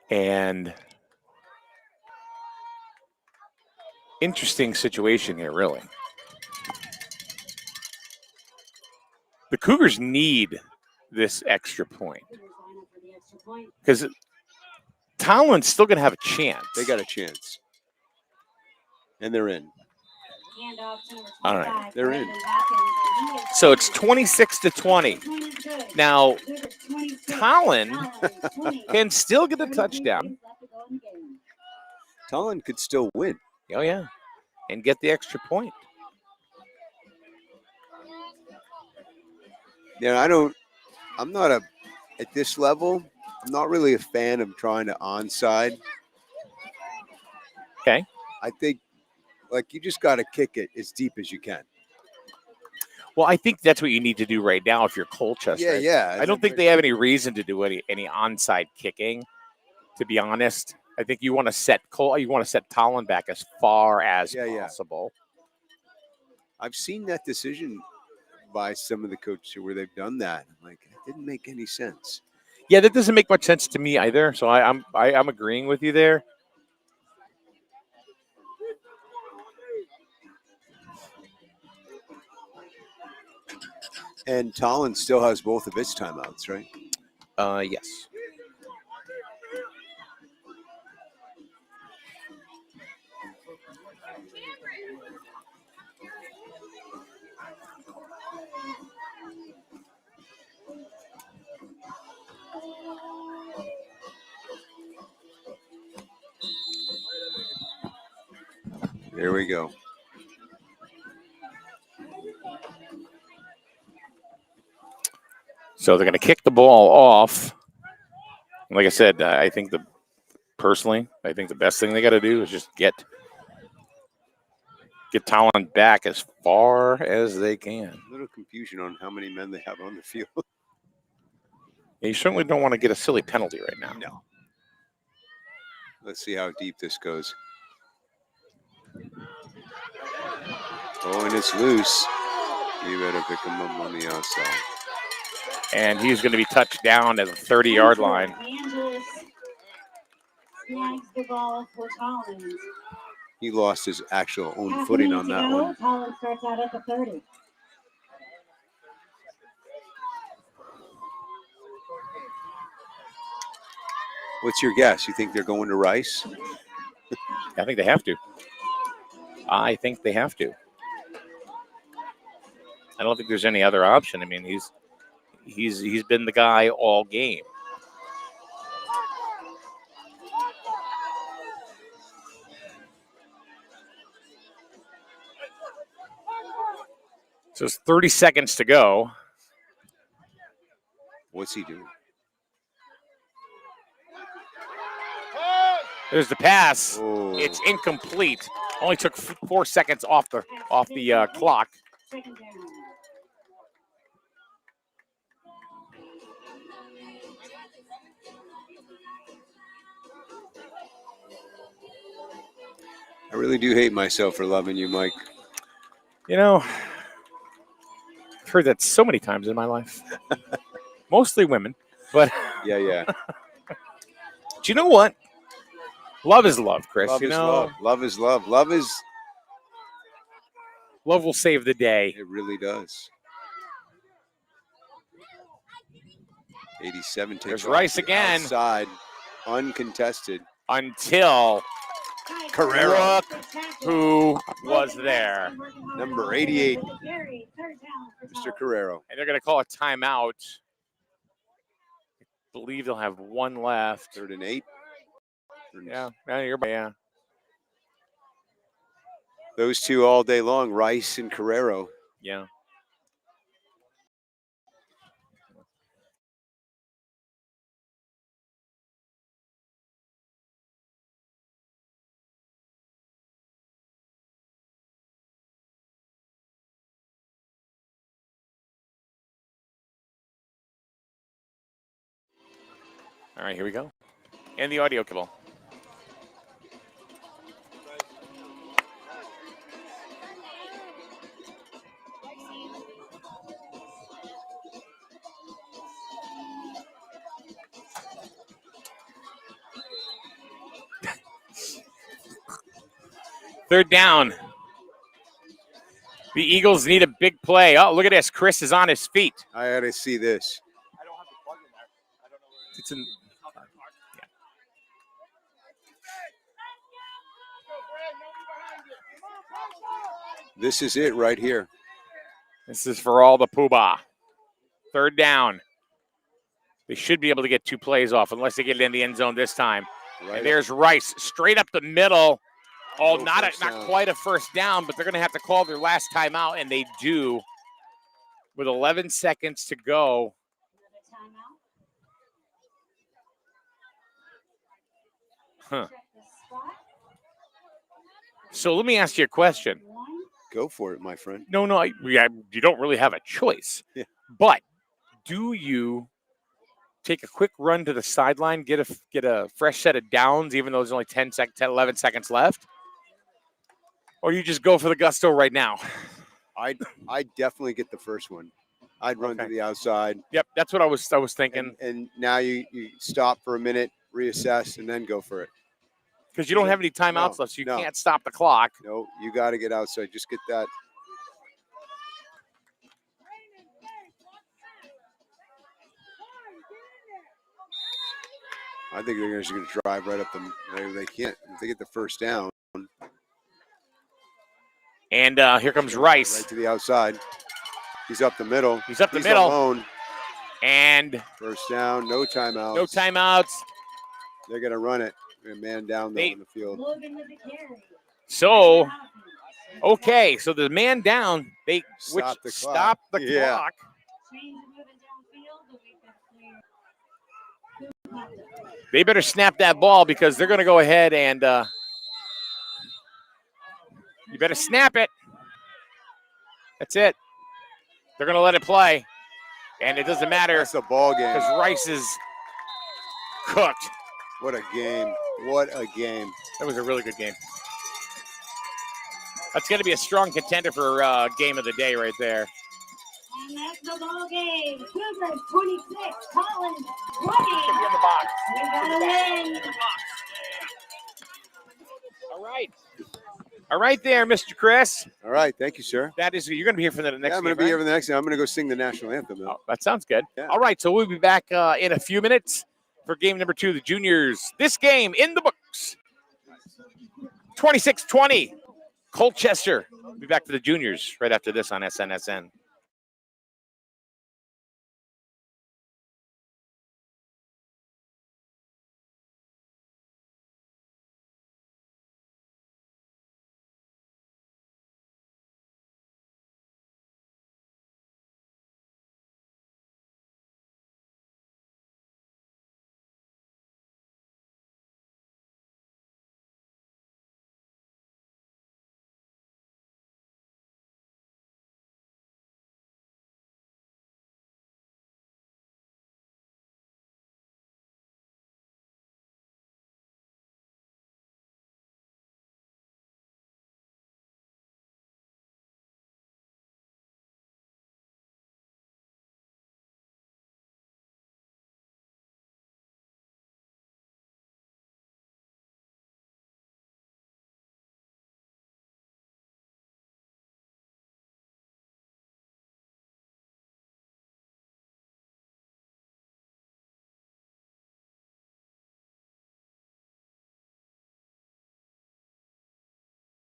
and interesting situation here, really. The Cougars need this extra point because Tolland's still going to have a chance. They got a chance. And they're in. All right. They're in. So it's 26-20. Now, Tolland can still get a touchdown. Tolland could still win. Oh, yeah. And get the extra point. Yeah, I'm not at this level, I'm not really a fan of trying to onside. Okay. I think, like, you just got to kick it as deep as you can. Well, I think that's what you need to do right now if you're Colchester. Yeah. I don't think they have any reason to do any onside kicking, to be honest. I think you want to set Tolland back as far as possible. I've seen that decision by some of the coaches where they've done that. I'm like, it didn't make any sense. Yeah, that doesn't make much sense to me either. So I'm agreeing with you there. And Tolland still has both of its timeouts, right? Yes. There we go. So they're going to kick the ball off. Like I said, I think the best thing they got to do is just get Tolland back as far as they can. A little confusion on how many men they have on the field. You certainly don't want to get a silly penalty right now. No. Let's see how deep this goes. Oh, and it's loose. You better pick him up on the outside. And he's going to be touched down at the 30-yard line. Snags the ball for Tolland. He lost his actual own footing on that one. Tolland starts out at the 30. What's your guess? You think they're going to Rice? I think they have to. I don't think there's any other option. I mean, he's been the guy all game. So it's 30 seconds to go. What's he doing? There's the pass. Oh. It's incomplete. Only took 4 seconds off the clock. Second down. I really do hate myself for loving you, Mike. You know, I've heard that so many times in my life. Mostly women, but Yeah. do you know what? Love is love, Chris. Love you is know, love. Love is love. love will save the day. It really does. 87 takes There's off Rice the again. Outside, uncontested. Until Carrera. look who was there. Number 88, Mr. Carrero. And they're going to call a timeout. I believe they'll have one left. 3rd and 8. Yeah, yeah. Those two all day long, Rice and Carrero. Yeah. All right, here we go. And the audio cable. Third down. The Eagles need a big play. Oh, look at this. Chris is on his feet. I got to see this. It's in. This is it right here. This is for all the poobah. Third down. They should be able to get 2 plays off unless they get it in the end zone this time. Right. And there's Rice straight up the middle. Oh, No not first down. quite a first down, but they're going to have to call their last timeout, and they do with 11 seconds to go. Huh. So let me ask you a question. Go for it, my friend. No, you don't really have a choice. Yeah. But do you take a quick run to the sideline, get a fresh set of downs, even though there's only 11 seconds left? Or you just go for the gusto right now? I definitely get the first one. I'd run to the outside. Yep, that's what I was thinking. And now you stop for a minute, reassess, and then go for it. Because you don't have any timeouts left, so you can't stop the clock. No, you got to get outside. Just get that. I think they're just going to drive right up the. They can't. If they get the first down. And here comes Rice. Right to the outside. He's up the middle. He's up the middle. Alone. And first down, no timeouts. No timeouts. They're going to run it. A man down there in the field. So, okay, so the man down, they Stop the stop the clock. They better snap that ball because they're going to go ahead and you better snap it. That's it. They're going to let it play, and it doesn't matter. It's a ball game because Rice is cooked. What a game. What a game. That was a really good game. That's going to be a strong contender for game of the day right there. And that's the ball game. Cougars 26, Tolland 20. In the box. We got to win. All right. All right there, Mr. Chris. All right. Thank you, sir. That is, you're going to be here for the next game, I'm going to be here for the next game. I'm going to go sing the national anthem, though. Oh, that sounds good. Yeah. All right, so we'll be back in a few minutes for game number 2, the juniors. This game in the books. 26-20, Colchester. We'll be back to the juniors right after this on SNSN.